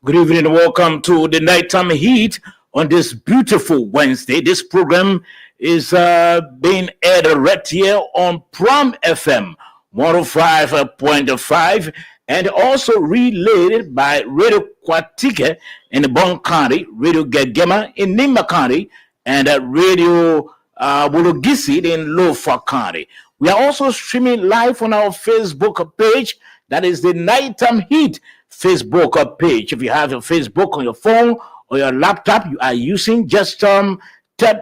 Good evening and welcome to the Nighttime Heat on this beautiful Wednesday. This program is being aired right here on Prom FM 105.5 and also relayed by Radio Quatique in the Bon County, Radio Gagema in Nimba County, and Radio Bulugisi in Lofa County. We are also streaming live on our Facebook page. That is the Nighttime Heat Facebook page. If you have your Facebook on your phone or your laptop you are using, just tap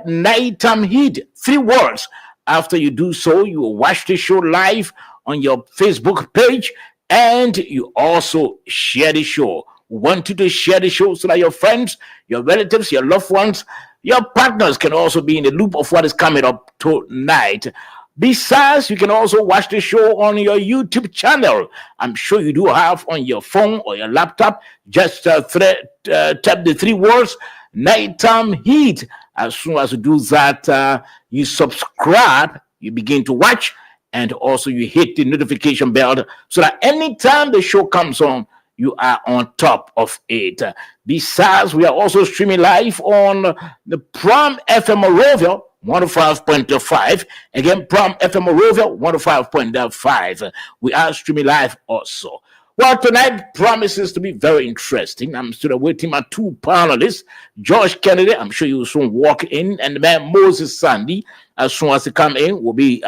Nighttime Heat, 3 words. After you do so, you will watch the show live on your Facebook page and you also share the show. We want you to share the show so that your friends, your relatives, your loved ones, your partners can also be in the loop of what is coming up tonight. Besides, you can also watch the show on your YouTube channel. I'm sure you do have on your phone or your laptop. Just tap the 3 words, Nighttime Heat. As soon as you do that, you subscribe, you begin to watch, and also you hit the notification bell so that anytime the show comes on, you are on top of it. Besides, we are also streaming live on the Prom FM Morovia 105.5. Again, Prom FM Morovia 105.5. We are streaming live also. Well, tonight promises to be very interesting. I'm still awaiting my 2 panelists. George Kennedy, I'm sure you will soon walk in, and the man Moses Sandy, as soon as they come in, will be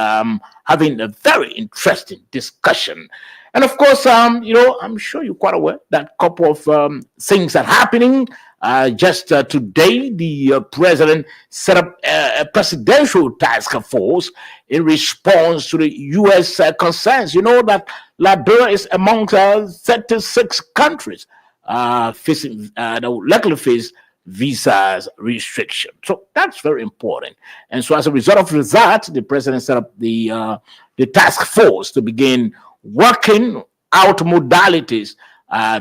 having a very interesting discussion. And of course, I'm sure you're quite aware that a couple of things are happening. Just today, the president set up a presidential task force in response to the U.S. Concerns. You know that Liberia is among 36 countries facing that likely face visas restriction. So that's very important. And so as a result of that, the president set up the task force to begin working out modalities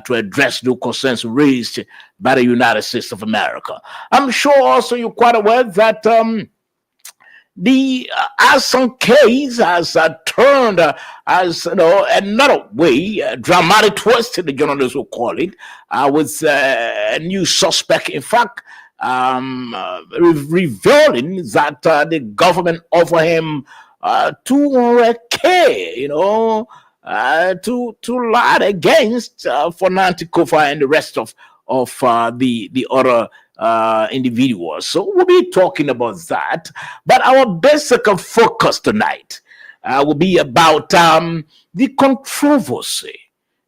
to address the concerns raised by the United States of America. I'm sure also you're quite aware that the Assange case has turned as another way, dramatic twist, the journalists will call it, with a new suspect. In fact, revealing that the government offered him 200K, to lie against Fernando Kofa and the rest of the other individuals. So we'll be talking about that. But our basic focus tonight will be about the controversy,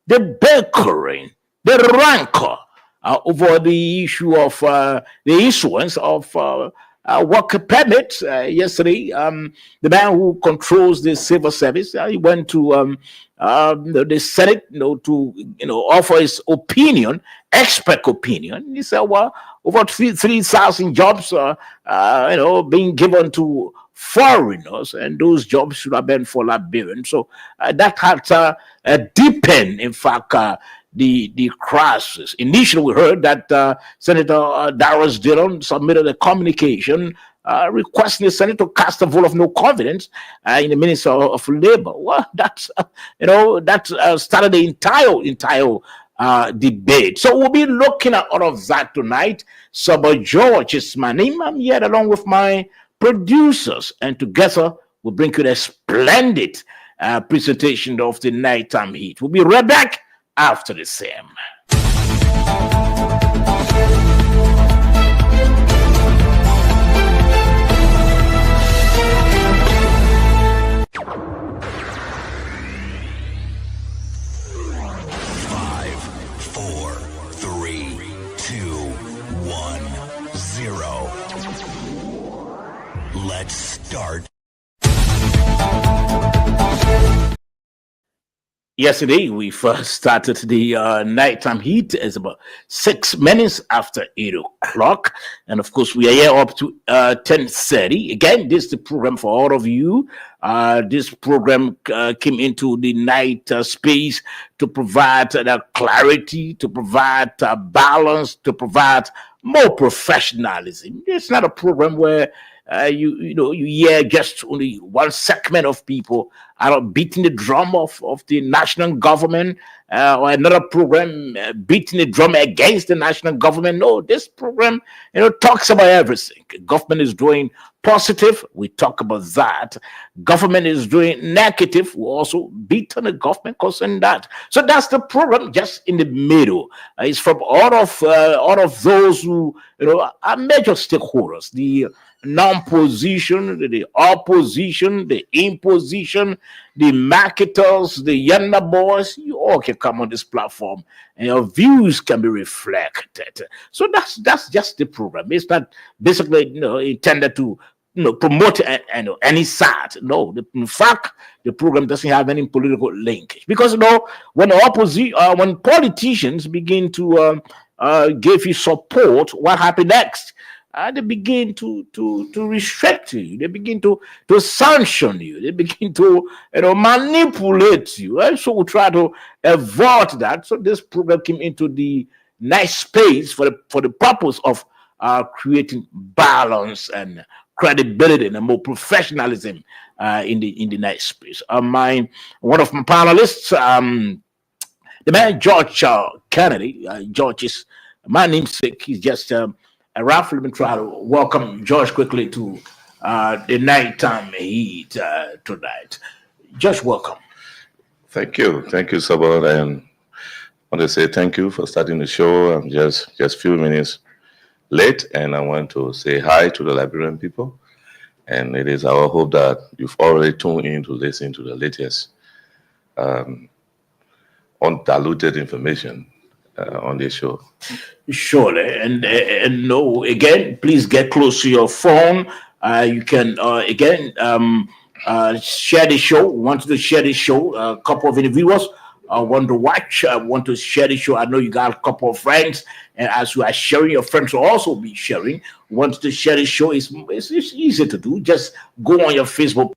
the bickering, the rancor over the issue of the issuance of work permits. Yesterday, the man who controls the civil service, he went to the Senate, to offer his opinion, expert opinion. He said, well, over 3,000 jobs being given to foreigners, and those jobs should have been for Liberians. So that had deepened, in fact, the crisis. Initially, we heard that Senator Darius Dillon submitted a communication requesting the Senate to cast a vote of no confidence in the Minister of Labor. Well, that started the entire debate. So we'll be looking at all of that tonight. Saba George is my name. I'm here along with my producers, and together we'll bring you a splendid presentation of the Nighttime Heat. We'll be right back after the same. Let's start. Yesterday, we first started the Nighttime Heat. It's about 6 minutes after 8 o'clock. And of course, we are here up to 10:30. Again, this is the program for all of you. This program came into the night space to provide clarity, to provide balance, to provide more professionalism. It's not a program where you hear just only one segment of people beating the drum of the national government, or another program beating the drum against the national government. No, this program, talks about everything. Government is doing positive, we talk about that. Government is doing negative, we also beat on the government concerning that. So that's the program, just in the middle. It's from all of those who are major stakeholders: the non-position, the opposition, the imposition, the marketers, the younger boys. You all can come on this platform, and your views can be reflected. So that's just the program. It's not basically intended to promote any side. No, in fact, the program doesn't have any political linkage, because when when politicians begin to give you support, what happened next? They begin to restrict you. They begin to sanction you. They begin to manipulate you. And so we try to avoid that. So this program came into the nice space for the purpose of creating balance and credibility and more professionalism in the nice space. One of my panelists, the man George Kennedy. George is my namesake. He's just Ralph. Let me try to welcome George quickly to the nighttime heat tonight. George, welcome. Thank you, Sabot, and I want to say thank you for starting the show. I'm just a few minutes late, and I want to say hi to the Liberian people. And it is our hope that you've already tuned in to listen to the latest undiluted information on this show. Surely, and no, again, please get close to your phone. You can again share the show. Want to share the show? A couple of individuals want to watch. Want to share the show. I know you got a couple of friends, and as you are sharing, your friends will also be sharing. Want to share the show? It's easy to do. Just go on your Facebook.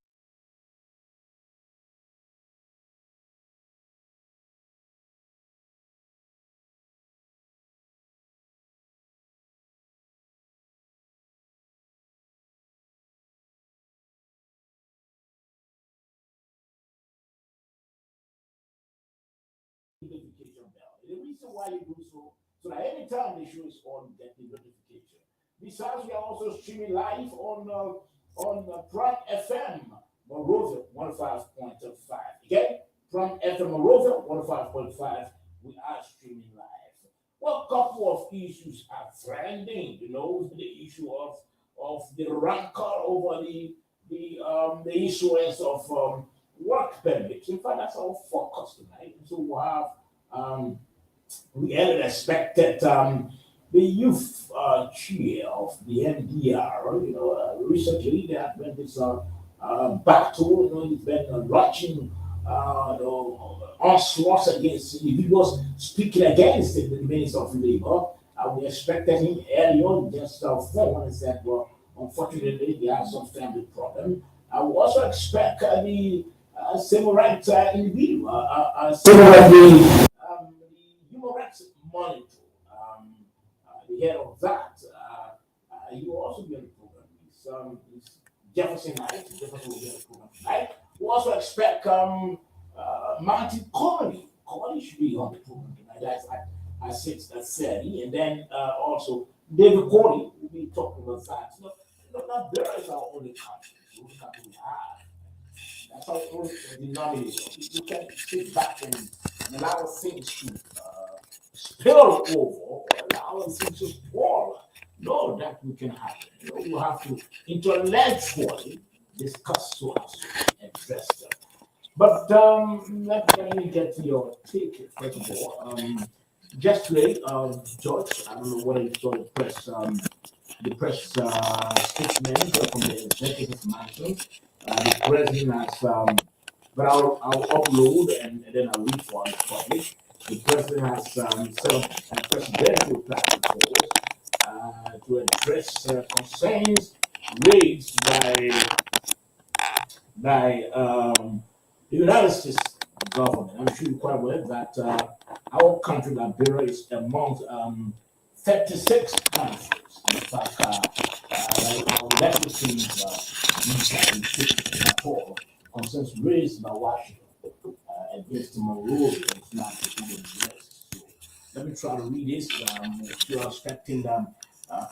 Notification bell. The reason why you do so that anytime the show is on, get the notification. Besides, we are also streaming live on Prime FM Monrovia 105.5. Okay, Prime FM Monrovia 105.5. We are streaming live. Well, a couple of issues are trending. The issue of the rancor over the issuance of work permits. In fact, that's our focus tonight. So we'll have we had expected the youth chair of the NDR. Recently there has been this battle. He's been launching onslaughts against individuals speaking against the Minister of Labor. We expected him earlier, just phone and said, well, unfortunately, they have some family problem. I would also expect the civil rights individual, the human rights monitor, the head of that. He will also be on the program. It's Jefferson Knight. Jefferson will be on the program tonight. We also expect Martin Corley. Corley should be on the program tonight. That's at 6:30, and then also David Corley will be talking about that. Not there is our only country. The only country we have. That's our only denominator. You can sit back and allow things to spill over, or allow things to spoil. No, that we can happen. You have to intellectually discuss so as to address them. But let me get to your take first of all. Just today, George, I don't know whether you saw the press statement from the executive mansion. The president has, but I'll upload and then I'll read for the public. The president has set up a presidential task force to address concerns raised by the United States government. I'm sure you're quite aware that our country, Liberia, is among 36 countries. In fact, our legacy at all concerns raised by Washington against Monrovia is not being addressed. So let me try to read this. If you are expecting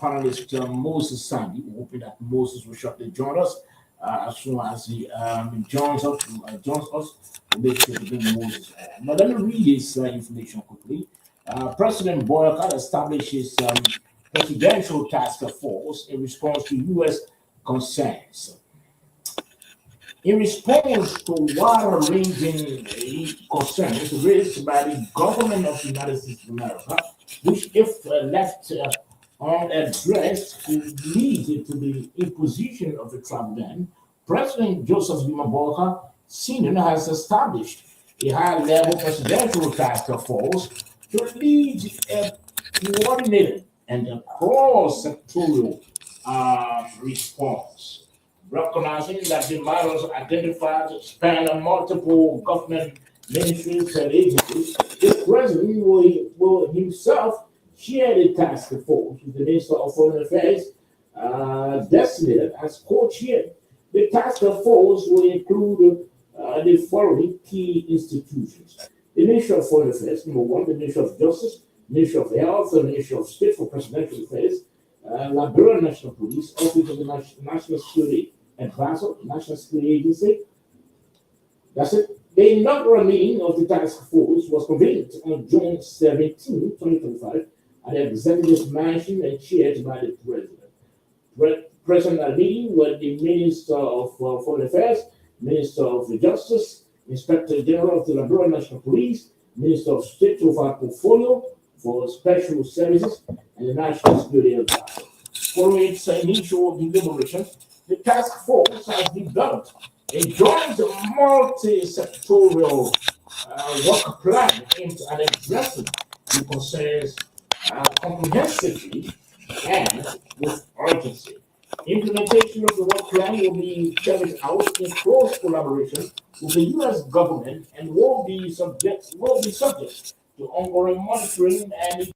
panelist Moses Sandy, hoping that Moses will shortly join us. As soon as he joins us, we'll make sure to bring Moses on. But let me read this information quickly. President Boyka establishes presidential task force in response to U.S. concerns. In response to wide-ranging concerns raised by the government of the United States of America, which, if left unaddressed, could lead to the imposition of a travel ban, President Joseph Zuma Boyka Sr. has established a high-level presidential task force to lead a coordinated and a cross-sectorial response. Recognizing that the matters identified span multiple government ministries and agencies, the president will himself chair the task force with the Minister of Foreign Affairs designated as co-chair. The task force will include the following key institutions: the Ministry of Foreign Affairs, number one, the Ministry of Justice, Ministry of Health, the Ministry of State for Presidential Affairs, Liberia National Police, Office of the National Security Advisor, National Security Agency. That's it. The inaugural meeting of the task force was convened on June 17, 2025, at the Executive Mansion and chaired by the President. Present at the meeting were the Minister of Foreign Affairs, Minister of Justice, Inspector General of the Liberia National Police, Minister of State over portfolio for special services, and the National Security Advisor. Following its initial deliberations, the task force has developed a joint multi-sectorial work plan aimed at addressing the concerns comprehensively and with urgency. Implementation of the work plan will be carried out in close collaboration with the U.S. government and will be subject to ongoing monitoring and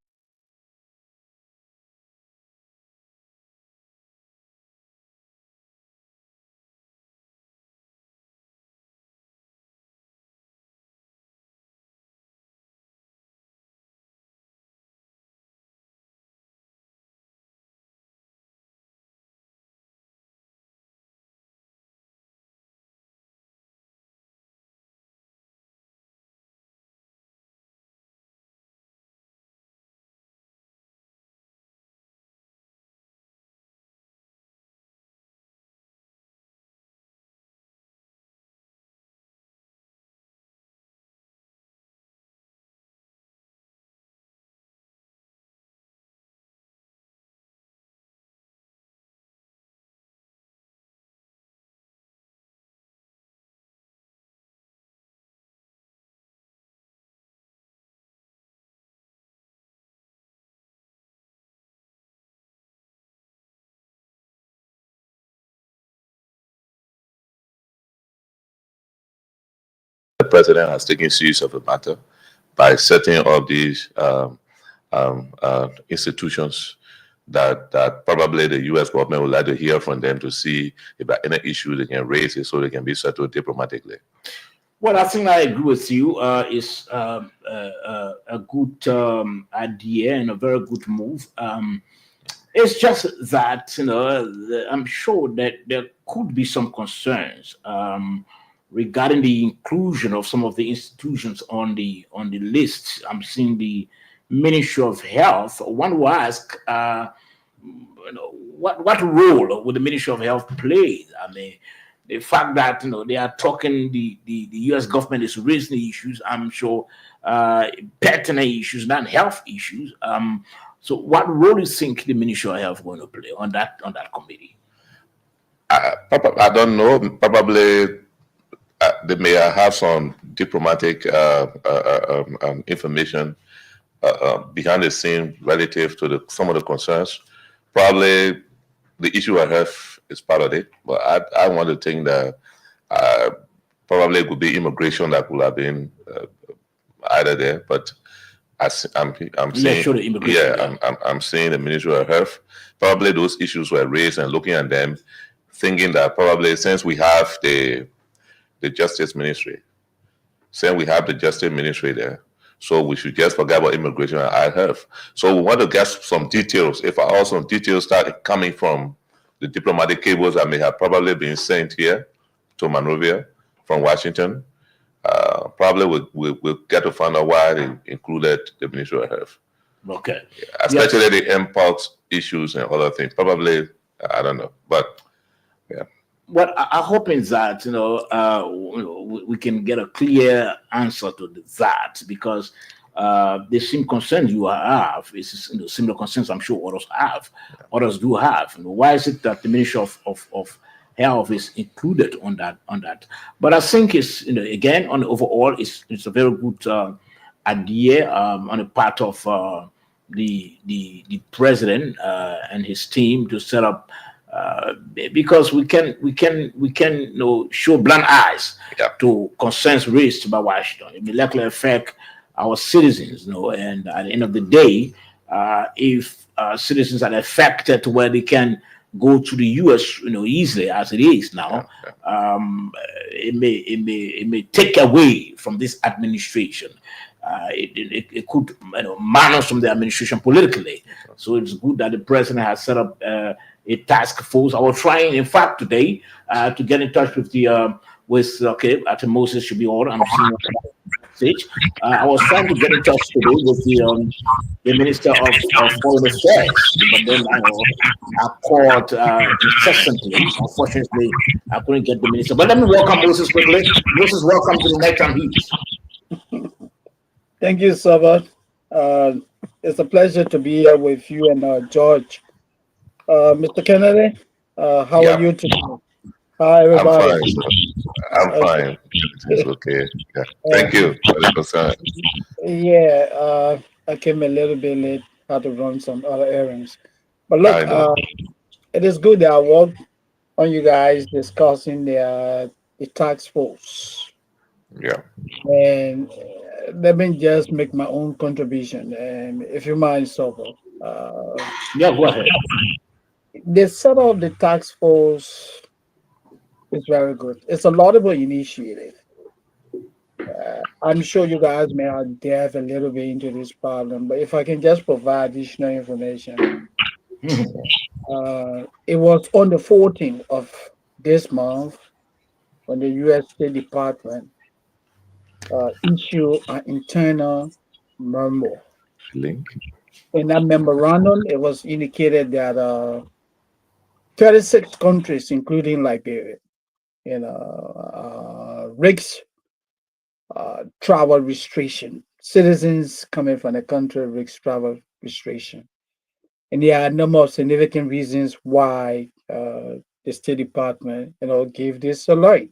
The president has taken serious of the matter by setting up these institutions that probably the U.S. government would like to hear from them to see if there are any issues they can raise it so they can be settled diplomatically. Well, I think I agree with you. It's a good idea and a very good move. It's just that I'm sure that there could be some concerns regarding the inclusion of some of the institutions on the list. I'm seeing the Ministry of Health. One will ask, what role would the Ministry of Health play? I mean, the fact that they are talking, the U.S. government is raising the issues. I'm sure pertinent issues, not health issues. So, what role do you think the Ministry of Health going to play on that committee? I don't know. Probably they may have some diplomatic information behind the scene relative to some of the concerns. Probably the issue of health is part of it, but I want to think that probably it could be immigration that could have been either there. But I'm seeing, sure, the immigration. I'm seeing the Ministry of Health. Probably those issues were raised and looking at them, thinking that probably since we have the the Justice Ministry, saying we have the Justice Ministry there. So we should just forget about immigration and IHF. So we want to get some details. If all some details start coming from the diplomatic cables that may have probably been sent here to Monrovia from Washington, probably we'll get to find out why they included the Ministry of Health. Okay. Especially the import issues and other things. Probably, I don't know. But, yeah. What I'm hoping is that, we can get a clear answer to that, because the same concerns you have is similar concerns I'm sure others have. Others do have. Why is it that the Ministry of Health is included on that? But I think it's, again, on the overall, it's a very good idea on the part of the president and his team to set up, because we can show blind eyes to concerns raised by Washington. It may likely affect our citizens, and at the end of the day, if citizens are affected to where they can go to the U.S. easily as it is now, it may take away from this administration. It could manage from the administration politically. So it's good that the president has set up a task force. I was trying, in fact, today to get in touch with I think Moses should be on. I'm seeing stage. I was trying to get in touch today with the Minister of Foreign Affairs, but then I called incessantly. Unfortunately, I couldn't get the minister. But let me welcome Moses quickly. Moses, welcome to the Nighttime Heat. Thank you, Sabbath. It's a pleasure to be here with you and George. Mr. Kennedy, how are you today? Hi, everybody. I'm fine. It's okay. Yeah. Thank you for the concern. Yeah, I came a little bit late. Had to run some other errands. But look, it is good that I worked on you guys discussing the tax force. Yeah. And let me just make my own contribution. And if you mind, Sobo. Yeah, go ahead. The setup of the tax force is very good. It's a laudable initiative. I'm sure you guys may delve a little bit into this problem, but if I can just provide additional information. It was on the 14th of this month when the U.S. State Department issued an internal memo. Link. In that memorandum, it was indicated that 36 countries, including Liberia, rigs travel restriction. Citizens coming from the country rigs travel restriction. And there are a number of significant reasons why the State Department, gave this alert.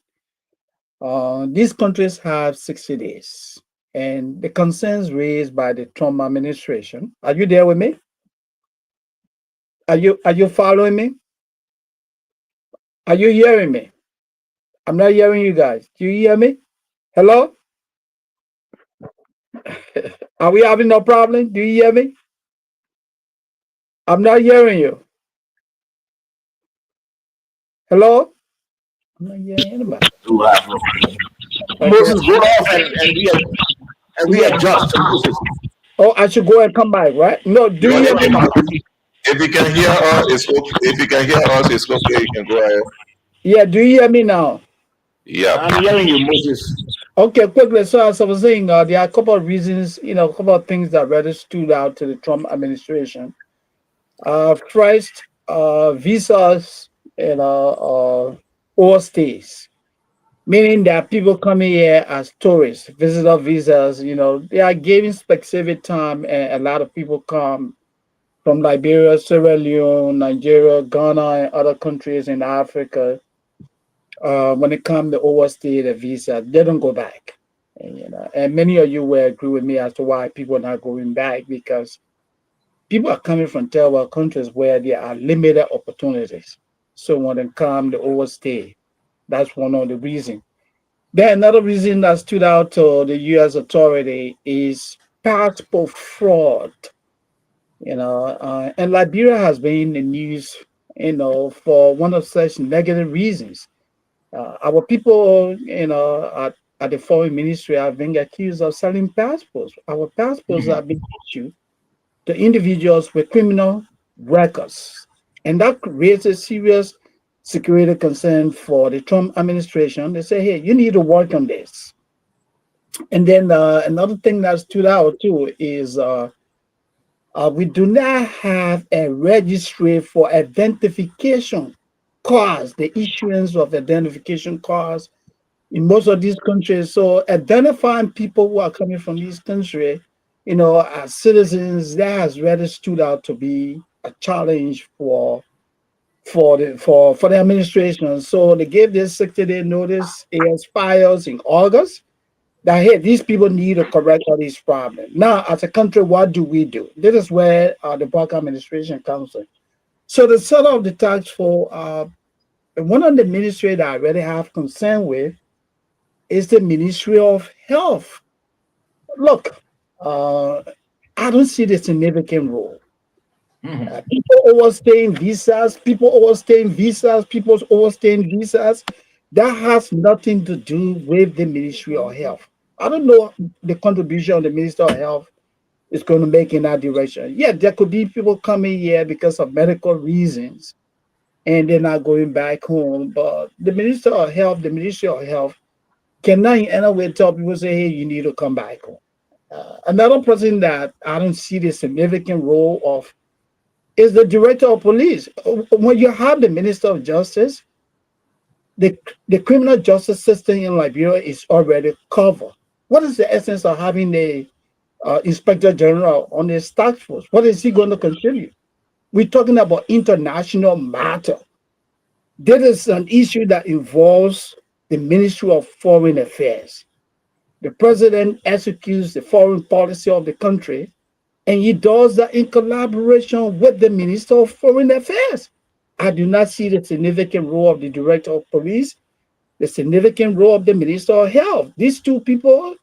These countries have 60 days. And the concerns raised by the Trump administration. Are you there with me? Are you following me? Are you hearing me? I'm not hearing you guys. Do you hear me? Hello? Are we having no problem? Do you hear me? I'm not hearing you. Hello? I'm not hearing anybody. Moses, go off and readjust. Oh, I should go and come back, right? No, do you hear me? If you can hear us, it's okay. If you can hear us, it's okay. You can go ahead. Yeah, do you hear me now? Yeah. I'm hearing you, Moses. Okay, quickly. So as I was saying, there are a couple of reasons, a couple of things that really stood out to the Trump administration. First, visas and overstays, meaning that people coming here as tourists, visitor visas, they are giving specific time, and a lot of people come from Liberia, Sierra Leone, Nigeria, Ghana, and other countries in Africa. When it comes to overstay the visa, they don't go back. And many of you will agree with me as to why people are not going back, because people are coming from third world countries where there are limited opportunities. So when they come to overstay, that's one of the reasons. Then another reason that stood out to the U.S. authority is passport fraud. And Liberia has been in the news, for one of such negative reasons. Our people, at the foreign ministry are being accused of selling passports. Our passports Mhm. are being issued to individuals with criminal records. And that raises serious security concern for the Trump administration. They say, hey, you need to work on this. And then another thing that stood out too is we do not have a registry for identification cards, the issuance of identification cards in most of these countries. So identifying people who are coming from these countries, as citizens, that has really stood out to be a challenge for the administration. So they gave this 60-day notice. It expires in August. That hey, these people need to correct all these problems. Now, as a country, what do we do? This is where the Park administration comes in. So the set of the tax for one of the ministry that I really have concern with is the Ministry of Health. Look, uh, I don't see the significant role. Mhm. People overstaying visas, people overstaying visas. That has nothing to do with the Ministry of Health. I don't know the contribution of the Minister of Health is going to make in that direction. Yeah, there could be people coming here because of medical reasons and they're not going back home. But the Ministry of Health cannot in any way tell people, say, hey, you need to come back home. Another person that I don't see the significant role of is the director of police. When you have the Minister of Justice, the criminal justice system in Liberia is already covered. What is the essence of having the inspector general on the task force? What is he going to contribute? We're talking about international matter. This is an issue that involves the Ministry of Foreign Affairs. The president executes the foreign policy of the country, and he does that in collaboration with the Minister of Foreign Affairs. I do not see the significant role of the Director of Police, the significant role of the Minister of Health. These two people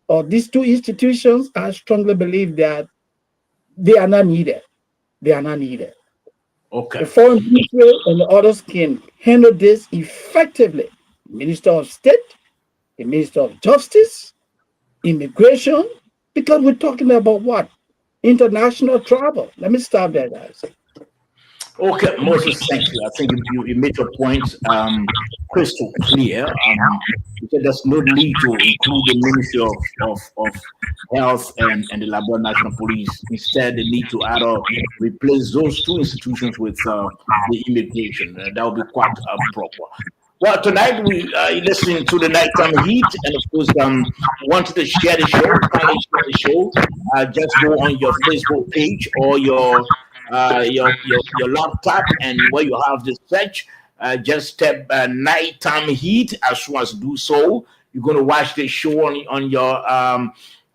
or these two institutions, I strongly believe that they are not needed. They are not needed. The Okay. foreign ministry and the others can handle this effectively. Minister of State, the Minister of Justice, immigration, because we're talking about what? International travel. Let me stop there, guys. Okay, Moses, thank you. I think you made your point crystal clear. You said there's no need to include the Ministry of Health and the Liberia National Police. Instead, they need to either replace those two institutions with the immigration. That would be quite proper. Well, tonight we are listening to the Nighttime Heat, and of course, wanted to share the show. Kindly share the show. Just go on your Facebook page or your laptop, and where you have the search, just tap Nighttime Heat. As soon as you do so, you're going to watch the show on your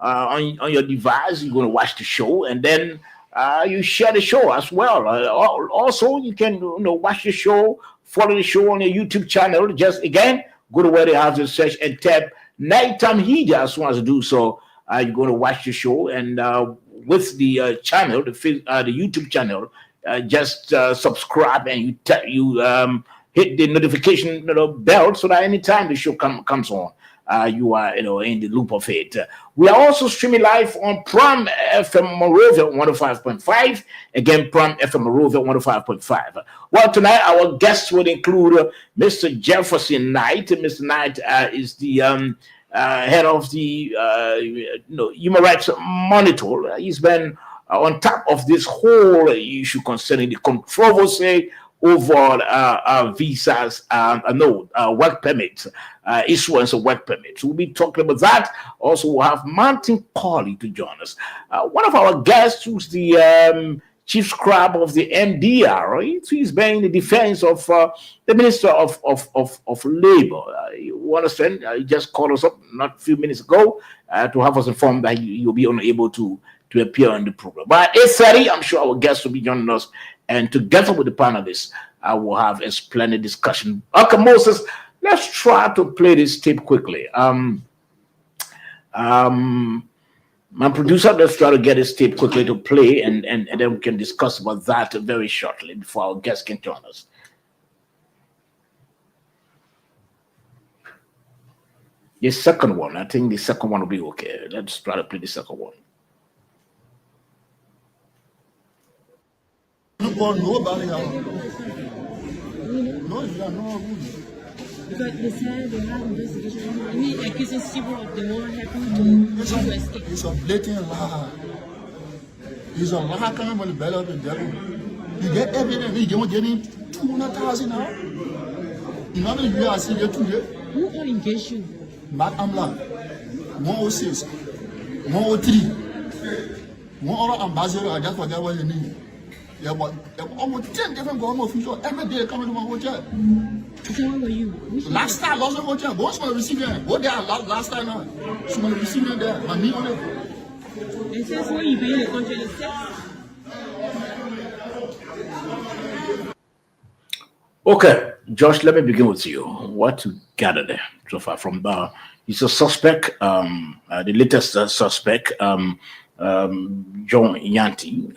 on your device. You're going to watch the show, and then you share the show as well. Also, you can watch the show, follow the show on your YouTube channel. Just again, go to where they have the search and tap Nighttime Heat. As soon as you do so, you're going to watch the show, and with the channel, the YouTube channel, just subscribe, and you hit the notification bell, so that anytime the show comes on, you are in the loop of it. We are also streaming live on Pram FM Monrovia 105.5. Again, Pram FM Monrovia 105.5. Well, tonight our guests will include Mr. Jefferson Knight. Mr. Knight is the head of the Human Rights Monitor. He's been on top of this whole issue concerning the controversy over visas, work permits, issuance of work permits. We'll be talking about that. Also, we'll have Martin Colley to join us. One of our guests, who's the chief scribe of the MDR, he's been in the defense of the Minister of Labor. You understand? He just called us up not a few minutes ago to have us informed that you'll be unable to appear on the program. But at 8:30, I'm sure our guests will be joining us, and together with the panelists, I will have a splendid discussion. Okay, Moses, let's try to play this tape quickly. My producer, let's try to get this tape quickly to play, and then we can discuss about that very shortly before our guests can join us. The second one, I think the second one will be okay. Let's try to play the second one. Nobody else. No, you are not. But they said they have investigation. I mean, accusing people of the war happened to escape. It's a blatant lie. It's a lie coming from the belly of the devil. You get evidence, you don't get him 200,000 now. You know how many years I see you 2 years? Who all engaged you? Matt Amla, 106, 103, one other ambassador, I just forget what you need. Yeah, but almost 10 different government officials every day coming to my hotel. So how were you? Last time, lost the hotel. What's my receiver? What there last time now? So my receiver there, my knee on it. They say so you be in the country the same. Okay, Josh, let me begin with you. What you gather there so far from he's a suspect, the latest suspect, John Yanti,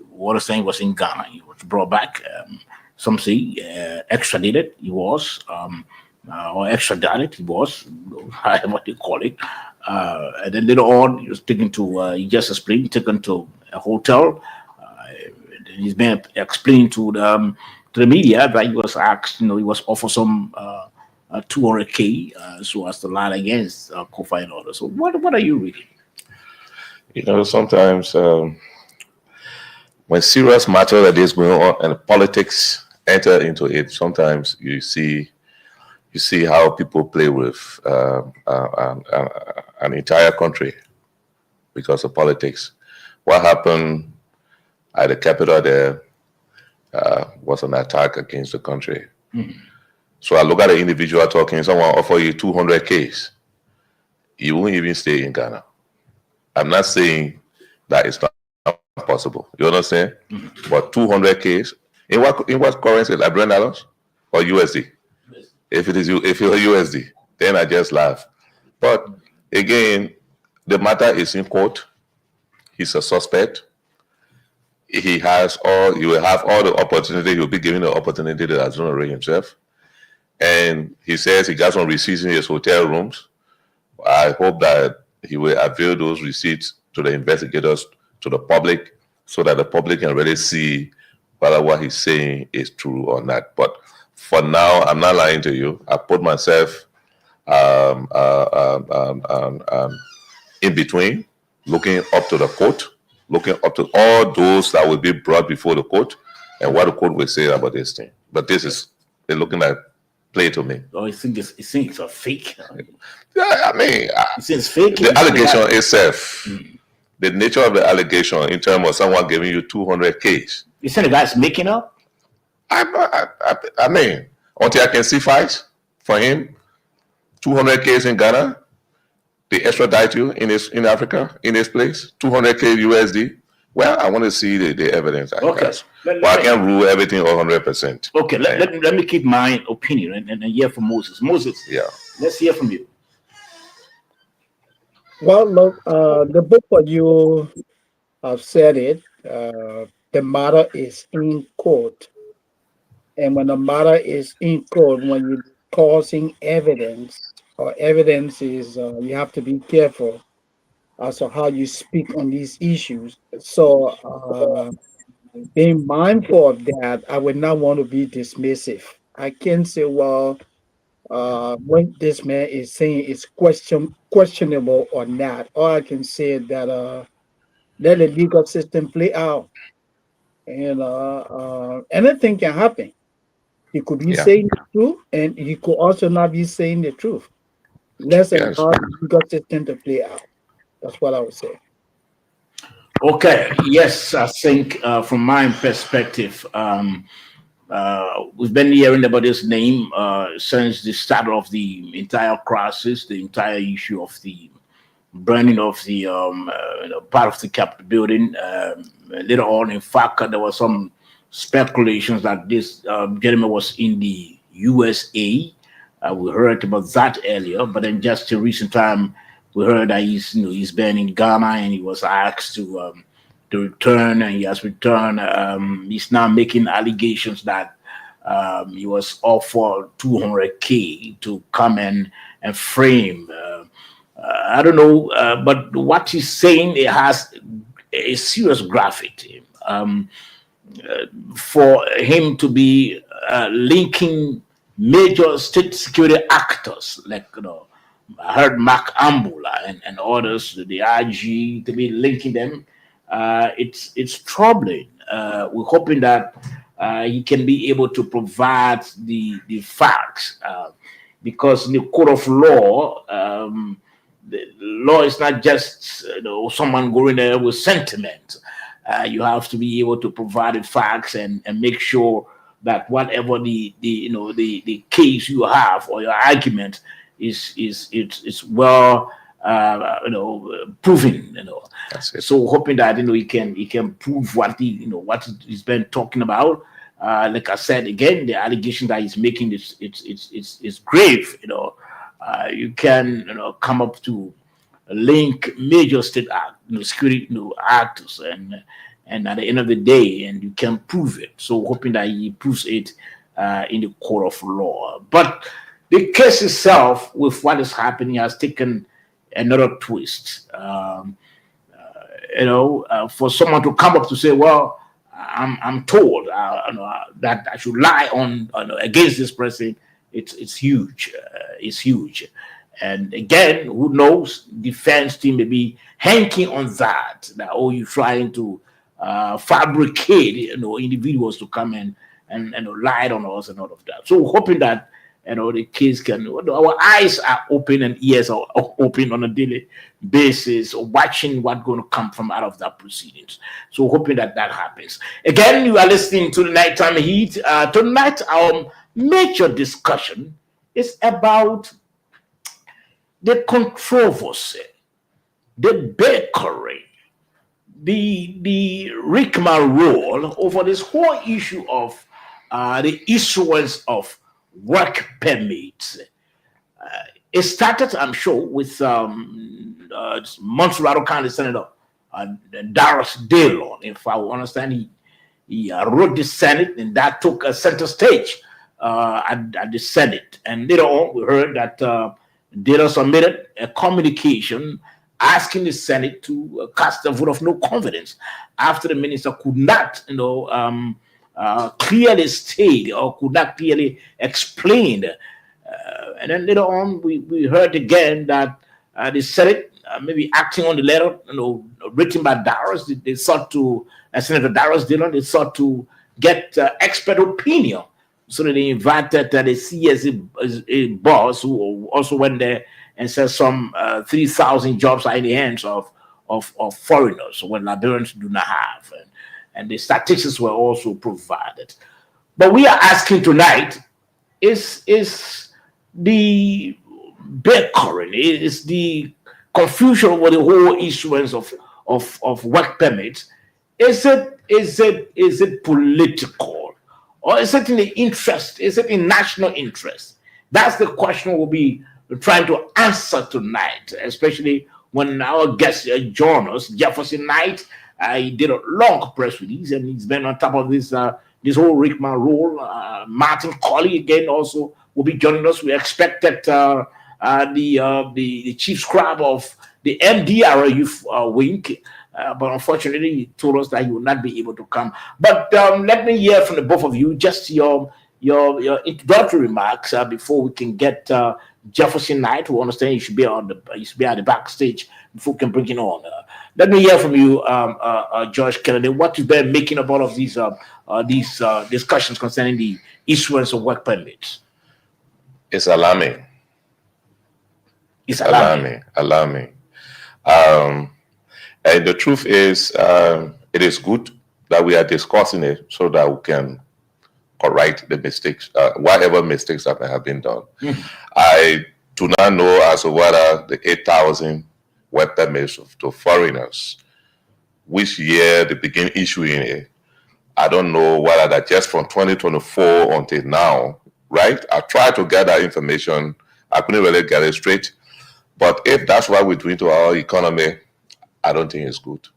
what I'm saying was in Ghana. He was brought back. Some say extradited. He was, or extradited. He was, however they call it. And then later on, he was taken to. He just explained, taken to a hotel. He's been explained to the media that he was asked. He was offered some 200K so as to lie against Kofi and others. So what are you reading? Sometimes when serious matter like this going on and politics enter into it, sometimes you see how people play with an entire country because of politics. What happened at the capital there was an attack against the country. Mm-hmm. So I look at the individual talking, someone offer you 200K, you won't even stay in Ghana. I'm not saying that it's not possible. You understand? Mm-hmm. But 200K in what currency? Liberian dollars or USD? Yes. If it's USD, then I just laugh. But again, the matter is in court. He's a suspect. He will have all the opportunity. He'll be given the opportunity to exonerate himself. And he says he got some receipts in his hotel rooms. I hope that he will avail those receipts to the investigators, to the public, so that the public can really see whether what he's saying is true or not. But for now, I'm not lying to you. I put myself in between, looking up to the court, looking up to all those that will be brought before the court and what the court will say about this thing. But this is looking like play to me. Oh, you think it's a fake? Yeah, I mean, it's fake. The allegation itself, the nature of the allegation in terms of someone giving you 200K. You saying the guy's making up? I mean, until I can see fights for him, 200K in Ghana, they extradite you in Africa, in this place, 200K USD. Well, I want to see the evidence. Okay. But I can't rule everything 100%. Okay, let me keep my opinion and hear from Moses. Moses, yeah, let's hear from you. Well, look, the book of you have said it. The matter is in court. And when the matter is in court, when you're causing evidence, or evidence is, you have to be careful as to how you speak on these issues. So, being mindful of that, I would not want to be dismissive. I can't say, well, what this man is saying is questionable or not. Or I can say that let the legal system play out. And anything can happen. He could be saying the truth, and he could also not be saying the truth. Let's allow the legal system to play out. That's what I would say. Okay. Yes, I think from my perspective, we've been hearing about this name since the start of the entire crisis, the entire issue of the burning of the part of the Capitol building. Later on, in fact, there was some speculations that this gentleman was in the USA. We heard about that earlier, but then just in recent time, we heard that he's been in Ghana and he was asked to return, and he has returned. He's now making allegations that he was offered 200K to come and and frame. I don't know, but what he's saying, it has a serious gravity. For him to be linking major state security actors, like, I heard Mark Ambula and others, the IG, to be linking them. It's troubling. We're hoping that he can be able to provide the facts, because in the court of law, the law is not just someone going there with sentiment. You have to be able to provide the facts and make sure that whatever the case you have or your argument is well proven. That's it. So hoping that he can prove what he's been talking about. Like I said again, the allegation that he's making is grave. You can come up to link major state security actors and at the end of the day, and you can prove it. So hoping that he proves it in the court of law. But the case itself, with what is happening, has taken another twist. For someone to come up to say, "Well, I'm told that I should lie on against this person," it's huge. It's huge. And again, who knows? Defense team may be hanking on that. That you're trying to fabricate, individuals to come in and lie on us and all of that. So hoping that the case can. Our eyes are open and ears are open on a daily basis, watching what's going to come from out of that proceedings. So hoping that happens. Again, you are listening to the Nighttime Heat. Tonight, our major discussion is about the controversy, the bickering, the rigmarole over this whole issue of the issuance of work permits. It started, I'm sure, with Montserrat County Senator Darius Dillon. If I understand, he wrote the Senate, and that took a center stage at the Senate. And later on, we heard that Dillon submitted a communication asking the Senate to cast a vote of no confidence after the minister could not, clearly state or could not clearly explain. And then later on, we heard again that the Senate, maybe acting on the letter, written by Darius, they sought to, Senator Darius Dillon, they sought to get expert opinion. So they invited the CSA boss, who also went there and said some 3,000 jobs are in the hands of foreigners when Liberians do not have. And the statistics were also provided. But we are asking tonight, is the bickering, is the confusion over the whole issuance of work permits, is it political? Or is it in the interest? Is it in national interest? That's the question we'll be trying to answer tonight, especially when our guest joined us, Jefferson Knight. He did a long press release, and he's been on top of this whole rigmarole. Martin Colley again also will be joining us. We expect that the chief scribe of the MDR youth wing, but unfortunately he told us that he will not be able to come. But let me hear from the both of you just your introductory remarks before we can get Jefferson Knight, who understand he should be at the backstage before we can bring him on. Let me hear from you, George Kennedy. What you've been making of all of these discussions concerning the issuance of work permits? It's alarming. It's alarming. Alarming. And the truth is, it is good that we are discussing it so that we can correct the mistakes, whatever mistakes that may have been done. I do not know as to whether the 8,000 work permits to foreigners, which year they begin issuing it. I don't know whether that just from 2024 until now, right? I tried to get that information. I couldn't really get it straight. But if that's what we're doing to our economy, I don't think it's good.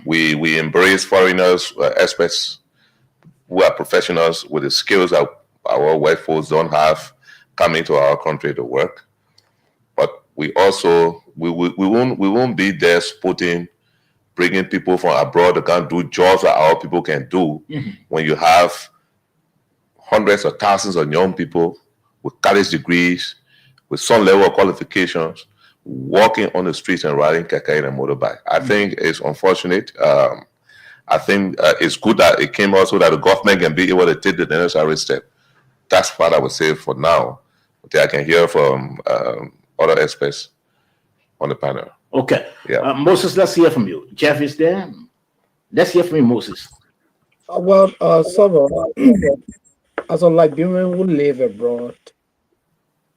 We embrace foreigners, experts who are professionals with the skills that our white folks don't have coming to our country to work. we won't be there supporting, bringing people from abroad that can do jobs that our people can do. When you have hundreds of thousands of young people with college degrees, with some level of qualifications, walking on the streets and riding keke and a motorbike. I think it's unfortunate. I think it's good that it came also that the government can be able to take the necessary step. That's what I would say for now. Until I can hear from other experts on the panel. Okay. Yeah. Moses, let's hear from you. Jeff is there. Let's hear from you, Moses. Well, Saba, as a Liberian who live abroad,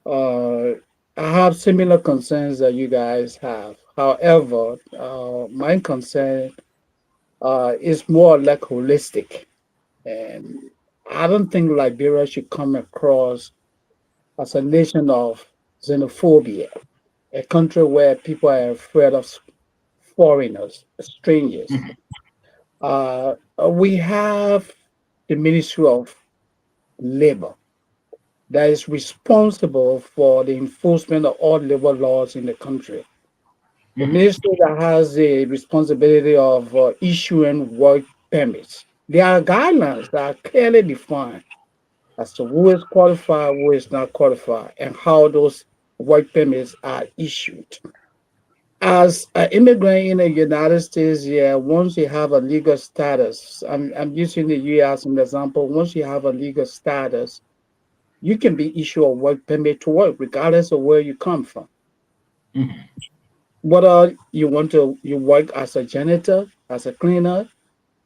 I have similar concerns that you guys have. However, my concern is more like holistic, and I don't think Liberia should come across as a nation of xenophobia, a country where people are afraid of foreigners, strangers. We have the Ministry of Labor that is responsible for the enforcement of all labor laws in the country. The ministry that has the responsibility of issuing work permits. There are guidelines that are clearly defined as to who is qualified, who is not qualified, and how those work permits are issued. As an immigrant in the United States, yeah, once you have a legal status, I'm using the US as an example. Once you have a legal status, you can be issued a work permit to work, regardless of where you come from. Whether you work as a janitor, as a cleaner,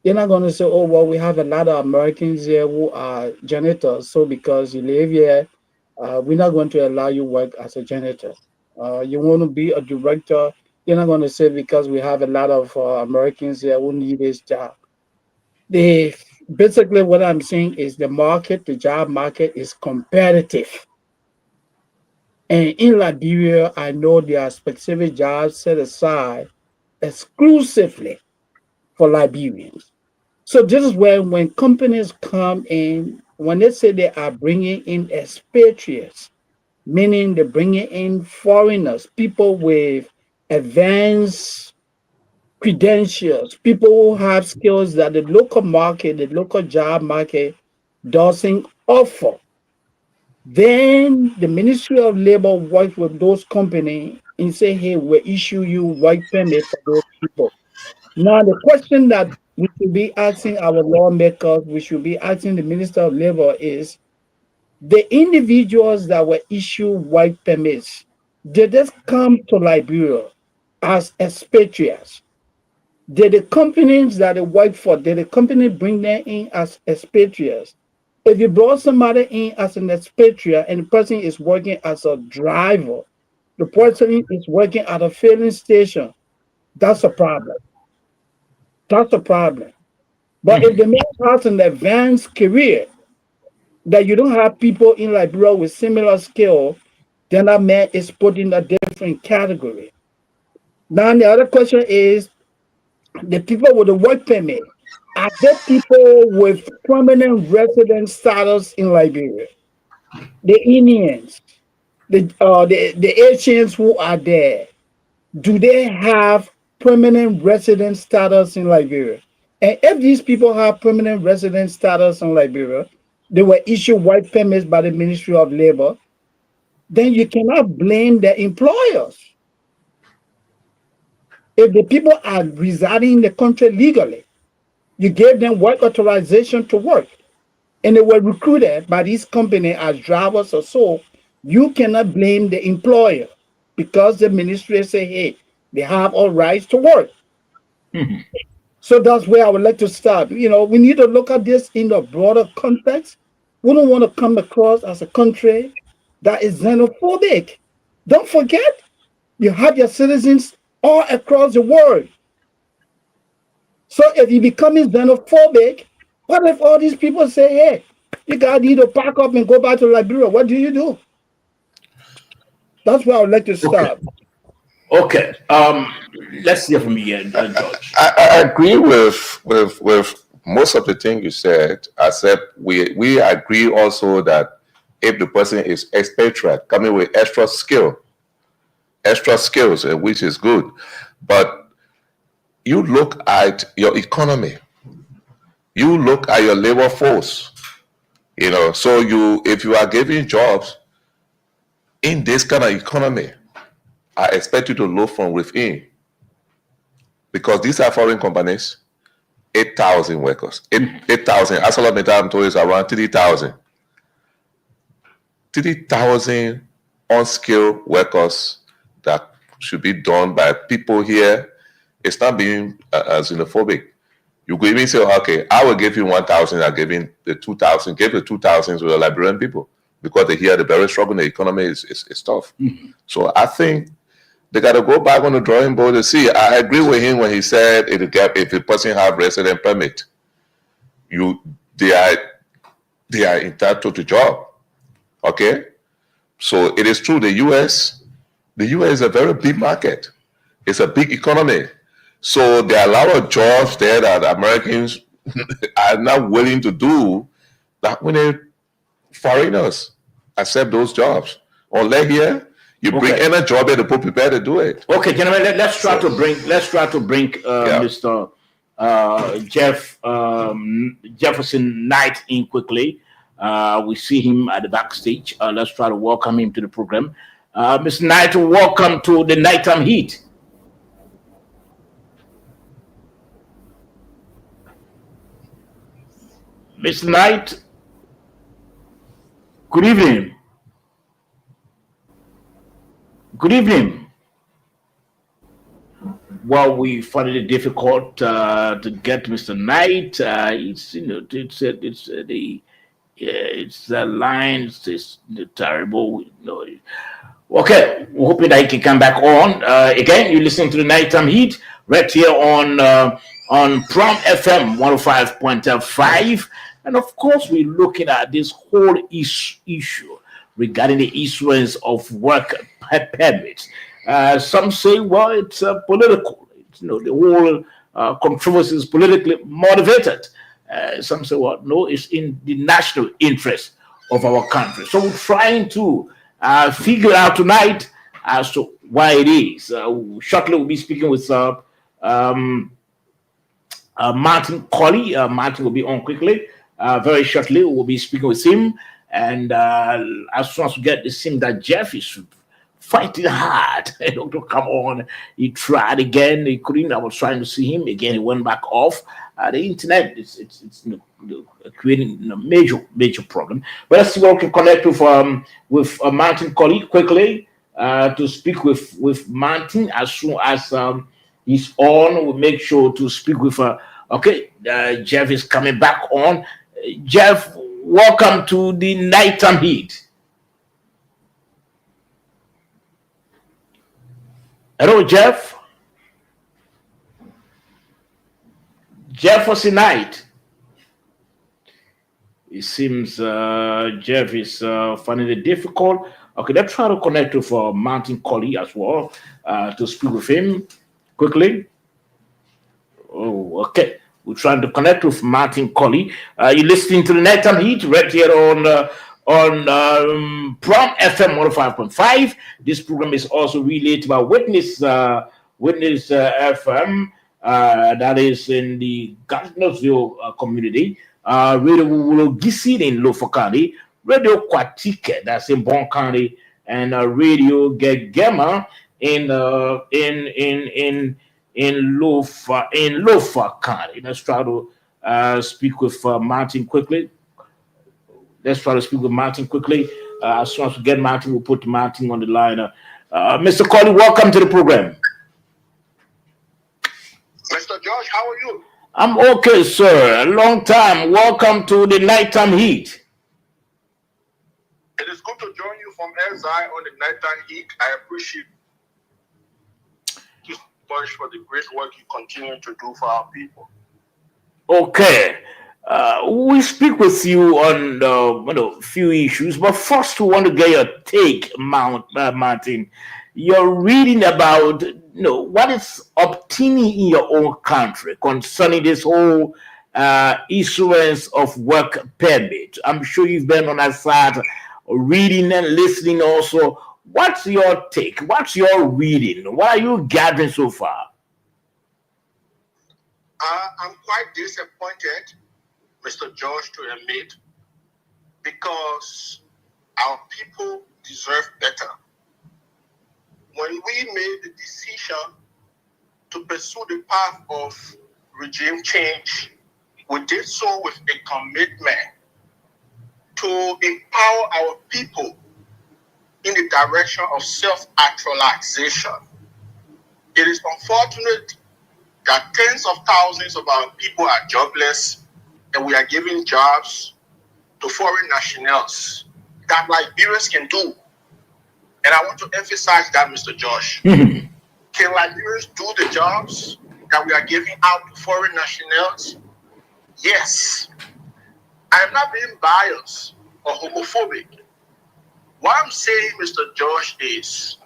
you're not going to say, oh, well, we have a lot of Americans here who are janitors. So because you live here, we're not going to allow you work as a janitor. You want to be a director, you're not going to say because we have a lot of Americans here who need this job. Basically, what I'm saying is the job market is competitive. And in Liberia, I know there are specific jobs set aside exclusively for Liberians. So this is where when companies come in, when they say they are bringing in expatriates, meaning they're bringing in foreigners, people with advanced credentials, people who have skills that the local market, the local job market doesn't offer, then the Ministry of Labor works with those companies and say, hey, we'll issue you work permit for those people. Now, the question that we should be asking our lawmakers, we should be asking the Minister of Labor is, the individuals that were issued work permits, did they come to Liberia as expatriates? Did the companies that they work for, did the company bring them in as expatriates? If you brought somebody in as an expatriate and the person is working as a driver, the person is working at a filling station, that's a problem. That's a problem. But if the man has an advanced career, that you don't have people in Liberia with similar skill, then that man is put in a different category. Now, the other question is, the people with the work permit, are there people with permanent resident status in Liberia? The Indians, the Asians who are there, do they have permanent resident status in Liberia? And if these people have permanent resident status in Liberia, they were issued work permits by the Ministry of Labor, then you cannot blame the employers. If the people are residing in the country legally, you gave them work authorization to work, and they were recruited by this company as drivers or so, you cannot blame the employer because the ministry say, hey, they have all rights to work. So that's where I would like to start. You know, we need to look at this in the broader context. We don't want to come across as a country that is xenophobic. Don't forget, you have your citizens all across the world. So if you become xenophobic, what if all these people say, hey, you guys need to pack up and go back to Liberia? What do? That's where I would like to start. Okay. Let's hear from you, George. I agree with most of the things you said, except we agree also that if the person is expatriate, coming with extra skill, extra skills, which is good. But you look at your economy, you look at your labor force, so if you are giving jobs in this kind of economy, I expect you to look from within, because these are foreign companies. 8,000 workers, 8,000. ArcelorMittal, I'm told, is around 3,000. 3,000 unskilled workers that should be done by people here. It's not being xenophobic. You could even say, okay, I will give you 1,000, I'm giving the 2,000, give the 2,000 to the Liberian people, because they hear the very struggle, the economy is tough. Mm-hmm. So I think they got to go back on the drawing board to see. I agree with him when he said if a person have resident permit, they are entitled to job. Okay, so it is true. The U.S. is a very big market. It's a big economy. So there are a lot of jobs there that Americans are not willing to do. That when foreigners accept those jobs, unless here you bring any job here, the people prepare to do it. Okay, gentlemen, let's try to bring Mr. Jefferson Knight in quickly. We see him at the backstage. Let's try to welcome him to the program. Mr. Knight, welcome to the Nighttime Heat. Mr. Knight, good evening. Good evening. Well, we find it difficult to get Mr. Knight. It's the lines. It's terrible. Okay, we're hoping that he can come back on. Again, you're listening to the Nighttime Heat right here on Prom FM 105.5, and of course, we're looking at this whole issue regarding the issuance of work permits. Some say, well, it's political. The whole controversy is politically motivated. Some say, well, no, it's in the national interest of our country. So we're trying to figure out tonight as to why it is. Shortly, we'll be speaking with Martin Colley. Martin will be on quickly. Very shortly, we'll be speaking with him. And as soon as we get this, seems that Jeff is fighting hard to come on. He tried again. He couldn't. I was trying to see him again. He went back off. The internet it's creating a major problem. But let's see what we can connect with Martin Colley quickly to speak with Martin as soon as he's on. We'll make sure to speak with Jeff is coming back on. Jeff, welcome to the Nighttime Heat. Hello, Jeff. Jefferson Knight. It seems Jeff is finding it difficult. Okay, let's try to connect with Martin Colley as well to speak with him quickly. Oh, okay. We're trying to connect with Martin Colley. You're listening to the Nighttime Heat right here on Prom FM 105.5. This program is also relayed by Witness FM. That is in the Gardnersville community. Radio Wulogisi in Lofa County. Radio Kwatike, that's in Bon County, and Radio Gegema in Lofa County. Let's try to speak with Martin quickly. As soon as we get Martin, we'll put Martin on the line. Mr. Colley, welcome to the program. Mr. George, how are you? I'm okay, sir. A long time. Welcome to the Nighttime Heat. It is good to join you from LSI on the Nighttime Heat. I appreciate you much for the great work you continue to do for our people. Okay. We speak with you on a few issues, but first we want to get your take, Martin. You're reading about what is obtaining in your own country concerning this whole issuance of work permit. I'm sure you've been on that side reading and listening also What's your take? What's your reading? What are you gathering so far? I'm quite disappointed, Mr. George, to admit, because our people deserve better. When we made the decision to pursue the path of regime change, we did so with a commitment to empower our people in the direction of self-actualization. It is unfortunate that tens of thousands of our people are jobless, and we are giving jobs to foreign nationals that Liberians can do. And I want to emphasize that, Mr. Josh. Can Liberians do the jobs that we are giving out to foreign nationals? Yes. I am not being biased or homophobic. What I'm saying, Mr. Josh, is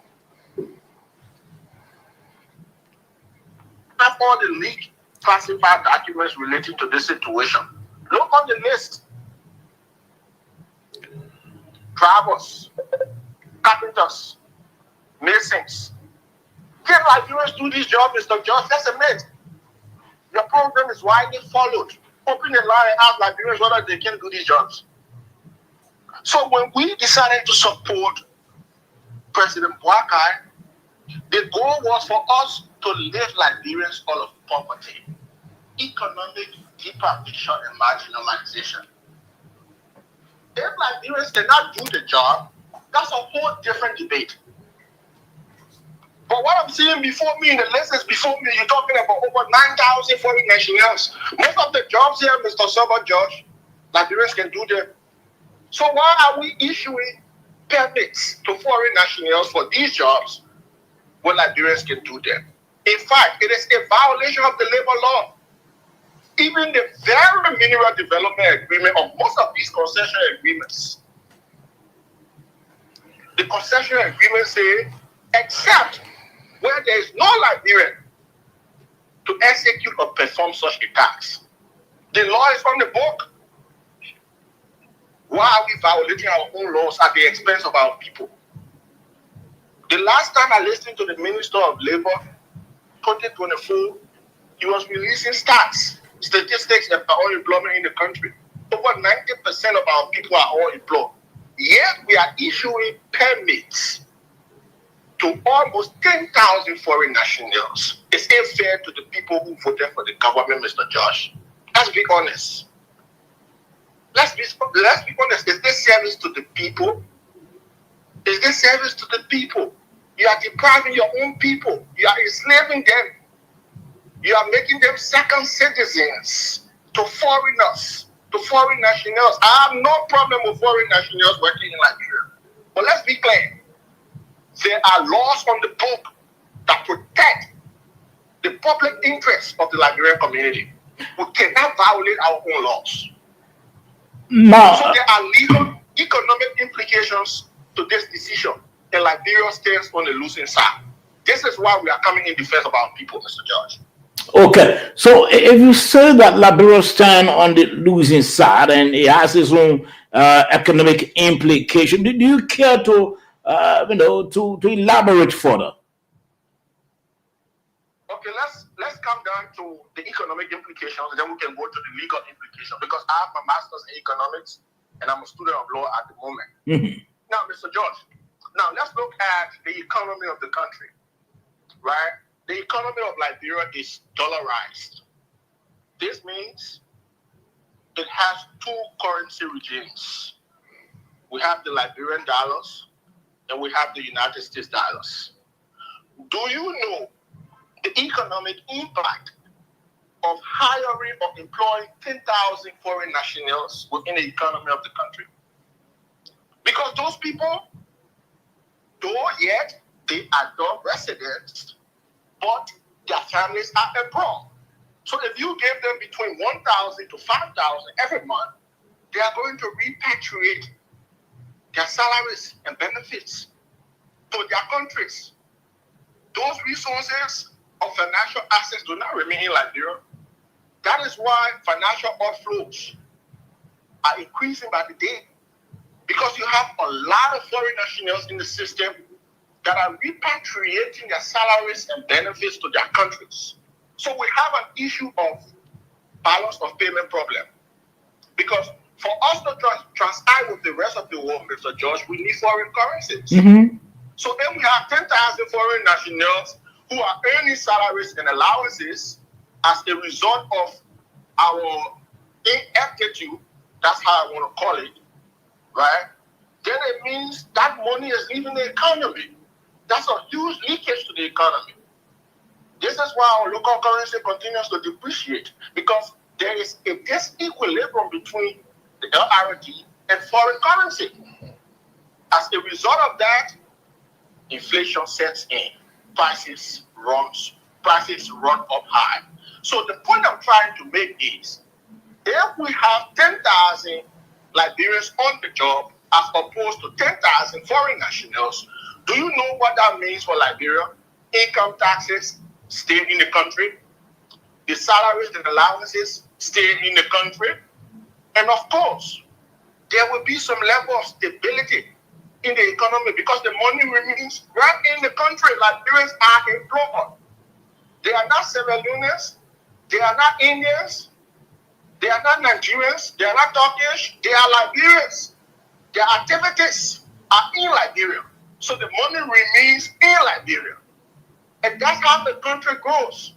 have all the leaked classified documents relating to this situation. Look on the list. Drivers, carpenters, masons. Can Liberians do this job, Mr. Josh? Let's admit. Your program is widely followed. Open the line and ask Liberians whether they can do these jobs. So when we decided to support President Boakai, the goal was for us to lift Liberians out of poverty, economic deprivation, and marginalization. If Liberians cannot do the job, that's a whole different debate. But what I'm seeing before me, the list is before me, you're talking about over 9,000 foreign nationals. Most of the jobs here, Mr. Sober George, Liberians can do them. So why are we issuing permits to foreign nationals for these jobs when Liberians can do them? In fact, it is a violation of the labor law. Even the very mineral development agreement of most of these concession agreements, the concession agreements say, except where there is no Liberian to execute or perform such a tax. The law is on the book. Why are we violating our own laws at the expense of our people? The last time I listened to the Minister of Labor, 2024, he was releasing statistics about unemployment in the country. Over 90% of our people are unemployed. Yet we are issuing permits to almost 10,000 foreign nationals. It's unfair to the people who voted for the government, Mr. Josh. Let's be honest. Let's be honest. Is this service to the people? Is this service to the people? You are depriving your own people. You are enslaving them. You are making them second citizens to foreigners, to foreign nationals. I have no problem with foreign nationals working in Liberia. But let's be clear. There are laws on the book that protect the public interest of the Liberian community. We cannot violate our own laws. Now, So there are legal, economic implications to this decision, and Liberia stands on the losing side. This is why we are coming in defense of our people, Mr. George. okay, so if you say that Liberia stand on the losing side and it has its own economic implication, do you care to to elaborate further? Okay, let's come down to the economic implications, and then we can go to the legal implications, because I have my master's in economics and I'm a student of law at the moment. Now, Mr. George, now let's look at the economy of the country, right? The economy of Liberia is dollarized. This means it has two currency regimes. We have the Liberian dollars and we have the United States dollars. Do you know the economic impact of hiring or employing 10,000 foreign nationals within the economy of the country? Because those people, though yet they are done residents, but their families are abroad. So if you give them between 1,000 to 5,000 every month, they are going to repatriate their salaries and benefits to their countries. Those resources of financial assets do not remain in Liberia. That is why financial outflows are increasing by the day, because you have a lot of foreign nationals in the system that are repatriating their salaries and benefits to their countries. So we have an issue of balance of payment problem. Because for us to transact with the rest of the world, Mr. George, we need foreign currencies. So then we have 10,000 foreign nationals who are earning salaries and allowances as a result of our ineptitude, that's how I want to call it, right? Then it means that money is leaving the economy. That's a huge leakage to the economy. This is why our local currency continues to depreciate, because there is a disequilibrium between the LRD and foreign currency. As a result of that, inflation sets in. Prices run up high. So the point I'm trying to make is, if we have 10,000 Liberians on the job as opposed to 10,000 foreign nationals, do you know what that means for Liberia? Income taxes stay in the country. The salaries and allowances stay in the country. And of course, there will be some level of stability in the economy because the money remains right in the country. Liberians are employed. They are not Sierra Leoneans. They are not Indians. They are not Nigerians. They are not Turkish. They are Liberians. Their activities are in Liberia. So the money remains in Liberia. And that's how the country grows.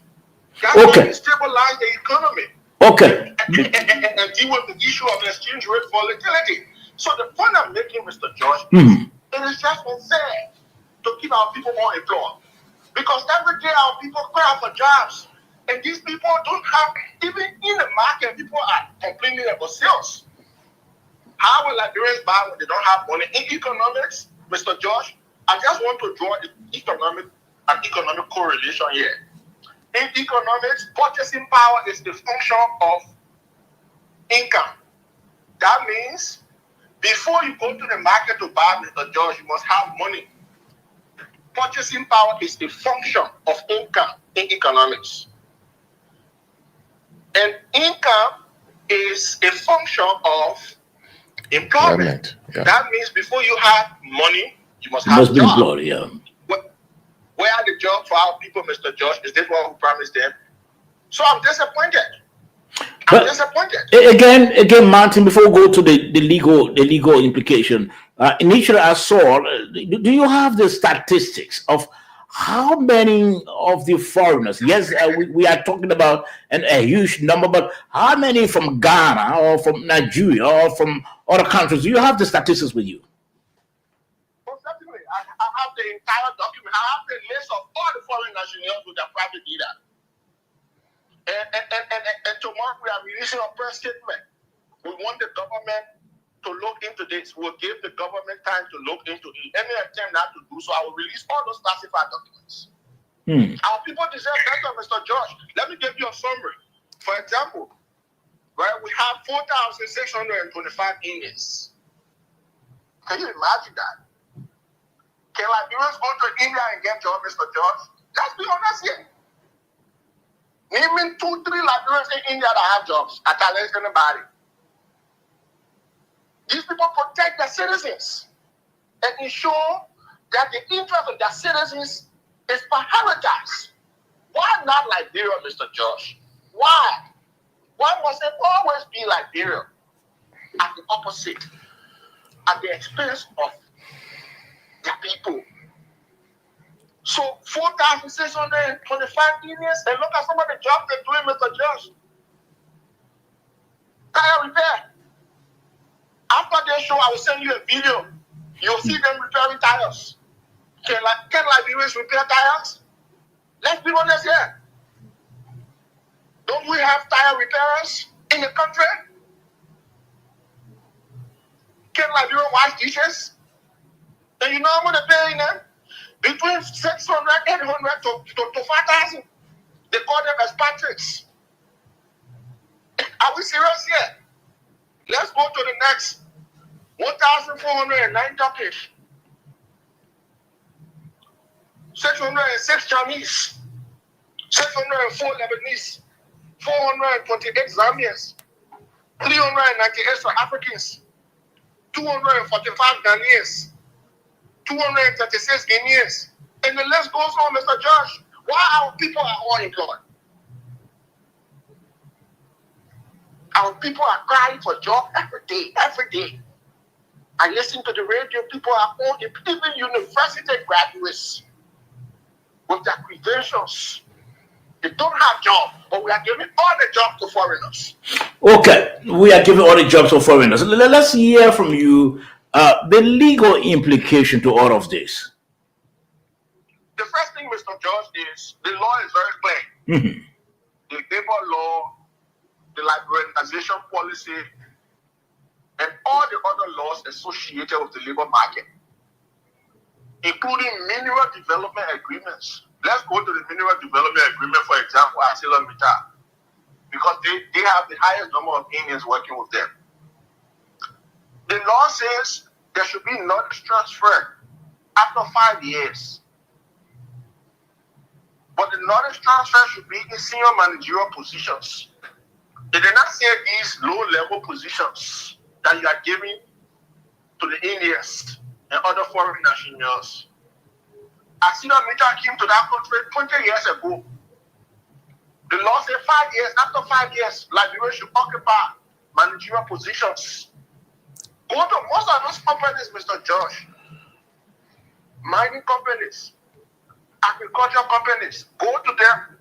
That's how we stabilize the economy. And deal with the issue of exchange rate volatility. So the point I'm making, Mr. George, it is just unfair to keep our people more employed. Because every day our people cry for jobs. And these people don't have, even in the market, people are complaining about sales. How will Liberians buy when they don't have money? In economics, Mr. George, I just want to draw an economic correlation here. In economics, purchasing power is the function of income. That means before you go to the market to buy, Mr. George, you must have money. Purchasing power is the function of income in economics. And income is a function of employment. Yeah. That means before you have money, you must have a job. Employed, yeah. Where are the jobs for our people, Mr. George? Is this what we promised them? So I'm disappointed. Again, Martin, before we go to the legal implication, initially I saw, do you have the statistics of how many of the foreigners, yes, we are talking about a huge number, but how many from Ghana or from Nigeria or from other countries? Do you have the statistics with you? Well, certainly. I have the entire document. I have the list of all the foreign nationals with their private data. And tomorrow we are releasing a press statement. We want the government to look into this. We'll give the government time to look into it. Any attempt not to do so, I will release all those classified documents. Our people deserve better, Mr. George. Let me give you a summary. For example, right, we have 4,625 Indians. Can you imagine that? Can Liberians go to India and get jobs, Mr. George? Let's be honest here. Naming 2-3 Liberians in India that have jobs. I can't let anybody. These people protect their citizens and ensure that the interest of their citizens is prioritized. Why not Liberia, Mr. Josh? Why? Why must it always be Liberia at the opposite, at the expense of their people? So 4,625 Indians, and look at some of the jobs they're doing, Mr. Josh. Tire repair. After this show, I will send you a video. You'll see them repairing tires. Can Liberians repair tires? Let's be honest here. Don't we have tire repairers in the country? Can Liberians wash dishes? And you know how much they're paying them? Between 600, 800 to 5,000. They call them expatriates. Are we serious here? Let's go to the next. 1,409 Turkish. 606 Chinese. 604 Lebanese. 428 Zambians. 398 South Africans. 245 Ghanaians. 236 Guineans. And the list goes on, Mr. Josh. Why our people are unemployed? Our people are crying for job every day, every day. I listen to the radio, people are all, even university graduates with their credentials. They don't have jobs, but we are giving all the jobs to foreigners. Okay, we are giving all the jobs to foreigners. Let's hear from you the legal implication to all of this. The first thing, Mr. George, is the law is very clear. Mm-hmm. The labor law, the liberalization policy, and all the other laws associated with the labor market, including mineral development agreements. Let's go to the mineral development agreement, for example, ArcelorMittal, because they have the highest number of Indians working with them. The law says there should be knowledge transfer after 5 years. But the knowledge transfer should be in senior managerial positions. They did not say these low-level positions that you are giving to the Indians and other foreign nationals. ArcelorMittal came to that country 20 years ago. The law said 5 years. After 5 years, Liberia should occupy managerial positions. Go to most of those companies, Mr. Josh. Mining companies, agricultural companies, go to them.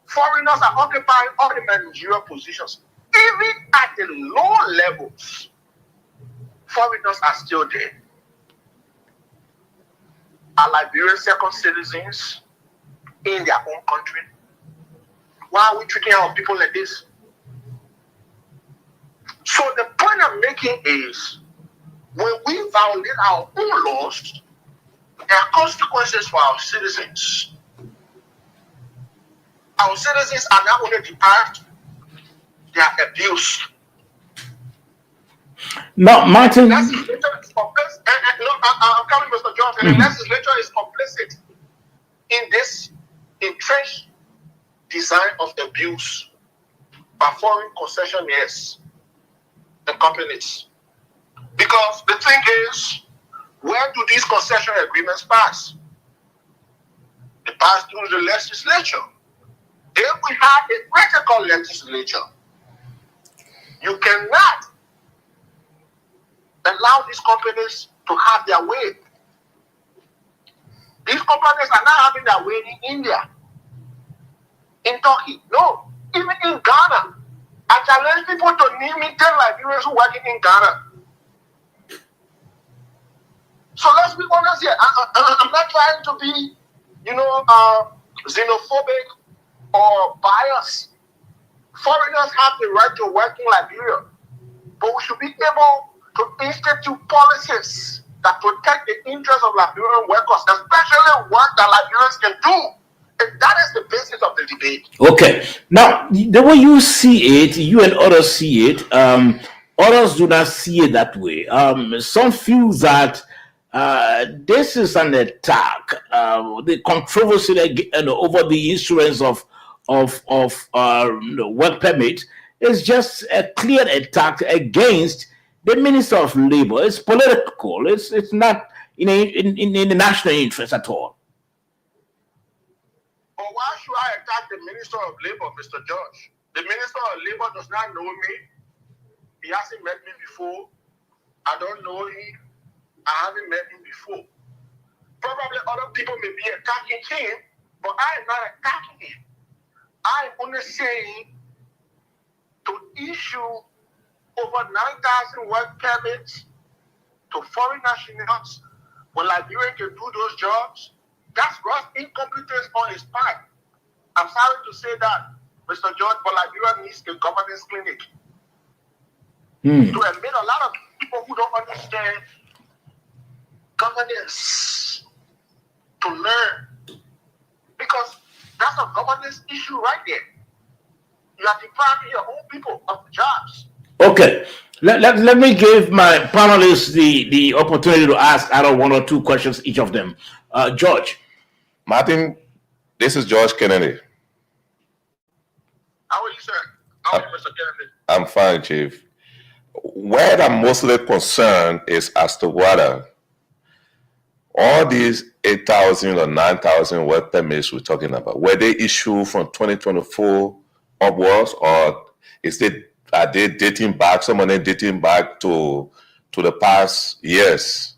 Foreigners are occupying all the managerial positions. Even at the low levels, foreigners are still there. Are Liberian second citizens in their own country? Why are we treating our people like this? So the point I'm making is, when we violate our own laws, there are consequences for our citizens. Our citizens are not only deprived, they are abused. Now, Martin. The legislature is complicit. I'm coming, Mr. Jones. And the legislature is complicit in this entrenched design of abuse by foreign concessionaires and companies. Because the thing is, where do these concession agreements pass? They pass through the legislature. If we have a critical legislature, you cannot allow these companies to have their way. These companies are not having their way in India, in Turkey. No, even in Ghana. I challenge people to name me 10 Liberians who are working in Ghana. So let's be honest here. I'm not trying to be, xenophobic or biased. Foreigners have the right to work in Liberia, but we should be able to institute policies that protect the interests of Liberian workers, especially work that Liberians can do. And that is the basis of the debate. Okay. Now, the way you see it, you and others see it, others do not see it that way. Some feel that this is an attack. The controversy over the issuance of work permit is just a clear attack against the Minister of Labor. It's political. It's not in the national interest at all. But why should I attack the Minister of Labor, Mr. George? The Minister of Labor does not know me. He hasn't met me before. I don't know him. I haven't met him before. Probably other people may be attacking him, but I am not attacking him. I am only saying to issue over 9,000 work permits to foreign nationals when Liberia can do those jobs, that's gross incompetence on his part. I'm sorry to say that, Mr. George, but Liberia needs a governance clinic to admit a lot of people who don't understand governance to learn, because that's a governance issue right there. You are depriving your own people of jobs. Okay, let me give my panelists the opportunity to ask either one or two questions each of them. George. Martin, this is George Kennedy. How are you, sir? How are you, Mr. Kennedy? I'm fine, Chief. Where I'm mostly concerned is as to whether All these 8,000 or 9,000 work permits we're talking about, were they issued from 2024 upwards, or are they dating back, some of them dating back to the past years?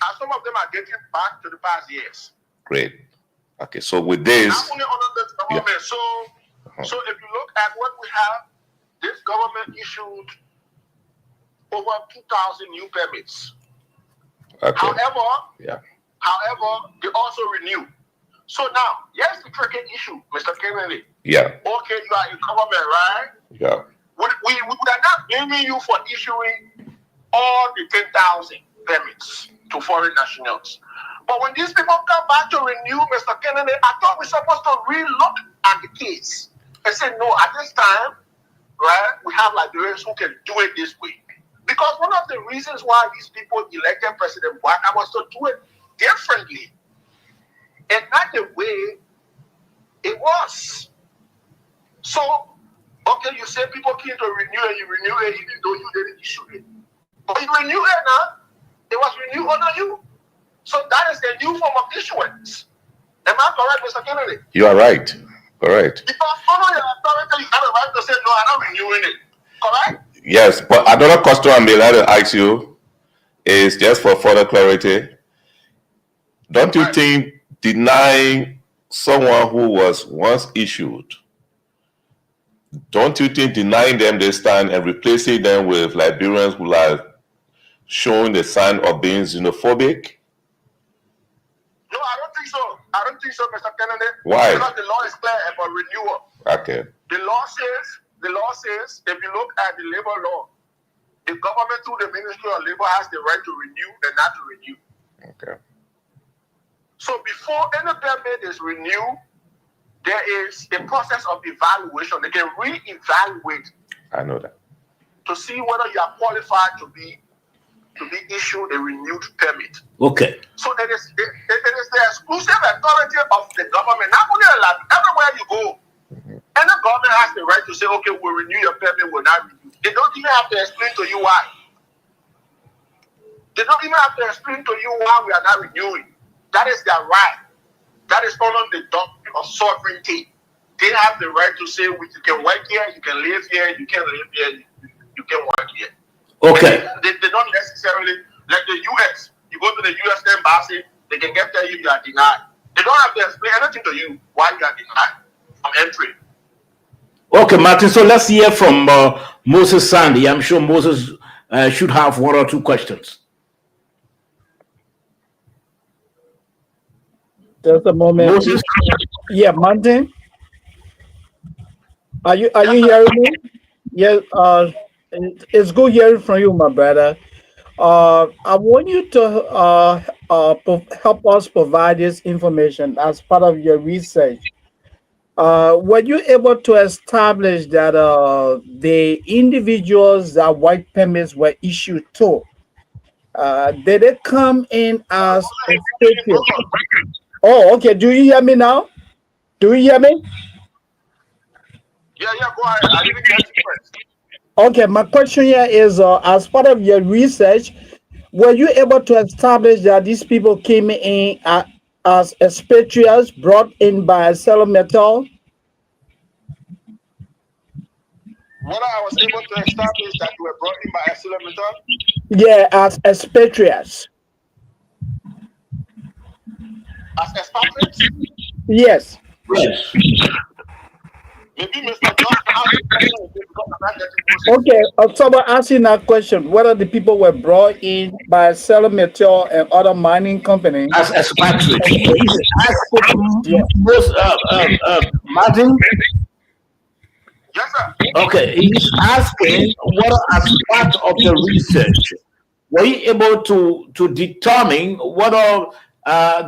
And some of them are getting back to the past years. Great. Okay, so with this, Not only under this government, so if you look at what we have, this government issued over 2,000 new permits. okay, However, they also renew. So now, here's the tricky issue, Mr. Kennedy. yeah, Okay, you are in government, right? yeah, We are not blaming you for issuing all the 10,000 permits to foreign nationals. But when these people come back to renew, Mr. Kennedy, I thought we're supposed to re-look at the case and say, no, at this time, right, we have Liberians who can do it this way. Because one of the reasons why these people elected President Bouaka was to do it differently and not the way it was. So, okay, you say people came to renew and you renew it even though you didn't issue it. But you renew it now, it was renewed under you. So that is the new form of issuance. Am I correct, Mr. Kennedy? you are right. Correct. Because under your authority, you have a right to say, no, I'm not renewing it. Correct? Yes, but another question I'm allowed to ask you is just for further clarity. Don't you think denying someone who was once issued, don't you think denying them this time and replacing them with Liberians who are showing the sign of being xenophobic? No, I don't think so. I don't think so, Mr. Kennedy. Why? Because the law is clear about renewal. Okay. The law says, if you look at the labor law, the government through the Ministry of Labor has the right to renew and not to renew. Okay. So before any permit is renewed, there is a process of evaluation. They can re-evaluate I know that. to see whether you are qualified to be issued a renewed permit. Okay. So it is the exclusive authority of the government. Not only everywhere you go, any government has the right to say, okay, we'll renew your permit, we'll not renew. They don't even have to explain to you why. They don't even have to explain to you why we are not renewing. That is their right. That is under the doctrine of sovereignty. They have the right to say, you can work here, you can live here, you can live here, you can work here. Okay. They don't necessarily, like the U.S., you go to the U.S. embassy, they can get there, you are denied. They don't have to explain anything to you why you are denied from entry. Okay, Martin. So let's hear from Moses Sandy. I'm sure Moses should have one or two questions. Just a moment. Moses? Yeah, Martin. Are you hearing me? Yes. It's good hearing from you, my brother. I want you to help us provide this information as part of your research. Were you able to establish that the individuals that white permits were issued to, did they come in as expatriates? Oh, okay. Do you hear me now? Do you hear me? Yeah, go ahead. I didn't get you first. Okay, my question here is, as part of your research, were you able to establish that these people came in as expatriates brought in by ArcelorMittal? Whether I was able to establish that you were brought in by ArcelorMittal? Yeah, as expatriates. As expatriates? Yes. Yes. Maybe Mr. Johnson asked the question because I'm not getting Okay, someone asking that question, whether the people were brought in by ArcelorMittal and other mining companies. As expatriates. Yeah. Martin? Yes, sir. Okay, he's asking whether as part of the research, were you able to determine whether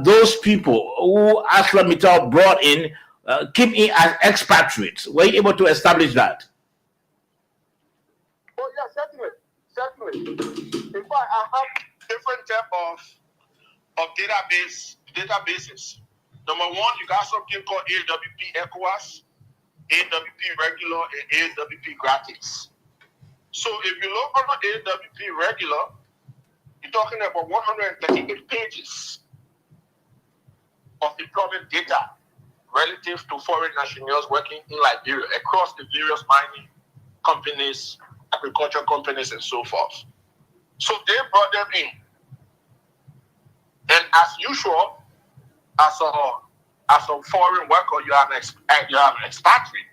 those people who ArcelorMittal brought in came in as expatriates? Were you able to establish that? Oh, yeah, certainly. In fact, I have different type of databases. Number one, you got something called AWP ECOWAS, AWP regular, and AWP gratis. So if you look under AWP regular, You're talking about 138 pages of employment data relative to foreign nationals working in Liberia across the various mining companies, agriculture companies, and so forth. So they brought them in. And as usual, as a foreign worker, you are an expatriate.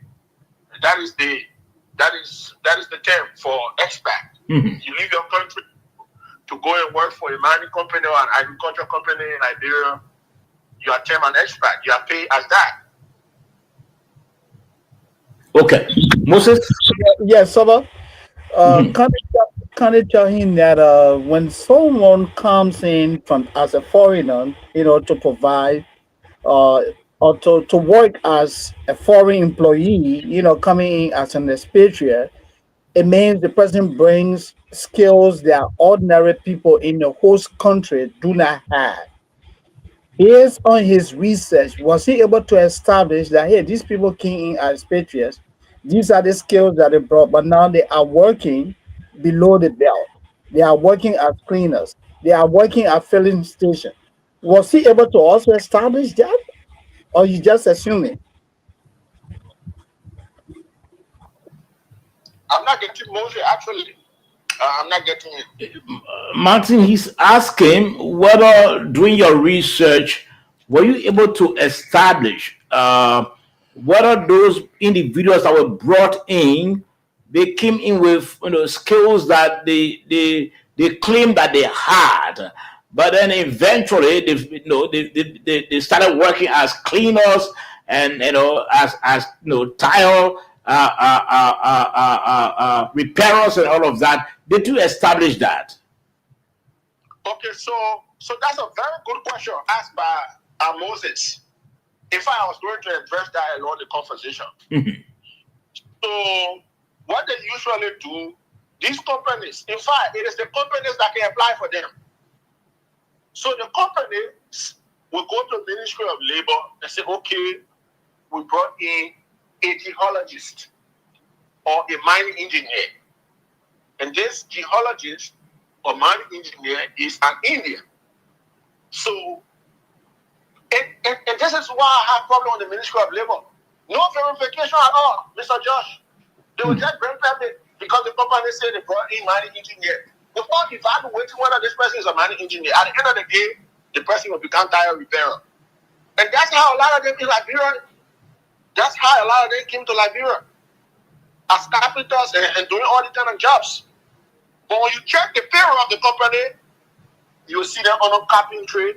That is the term for expat. Mhm. You leave your country to go and work for a mining company or an agriculture company in Liberia. You are termed an expat. You are paid as that. Okay, Moses. Yes, Saba. Can you tell him that when someone comes in from as a foreigner, to provide uh, or to work as a foreign employee, coming in as an expatriate, it means the person brings skills that ordinary people in the host country do not have. Based on his research, was he able to establish that, hey, these people came in as expatriates, these are the skills that they brought, but now they are working below the belt. They are working as cleaners. They are working at filling station. Was he able to also establish that, or you just assuming? I'm not getting Moses actually. I'm not getting it. Martin, he's asking whether during your research, were you able to establish whether those individuals that were brought in, they came in with skills that they claimed that they had, but then eventually they started working as cleaners and as tile repairers and all of that. They do establish that. Okay, so that's a very good question asked by Moses. In fact, I was going to address that along the conversation. Mhm. So what they usually do, these companies, in fact, it is the companies that can apply for them. So the companies will go to the Ministry of Labor and say, okay, we brought in a geologist or a mining engineer. And this geologist or mining engineer is an Indian. So, and this is why I have problem with the Ministry of Labor. No verification at all, Mr. Josh. They will just bring permit because the company said they brought in mining engineer. Before evaluating whether this person is a mining engineer, at the end of the day, the person will become tire repairer. And that's how a lot of them in Liberia, that's how a lot of them came to Liberia as carpenters and doing all the kind of jobs. But when you check the payroll of the company, you'll see them on a carpentry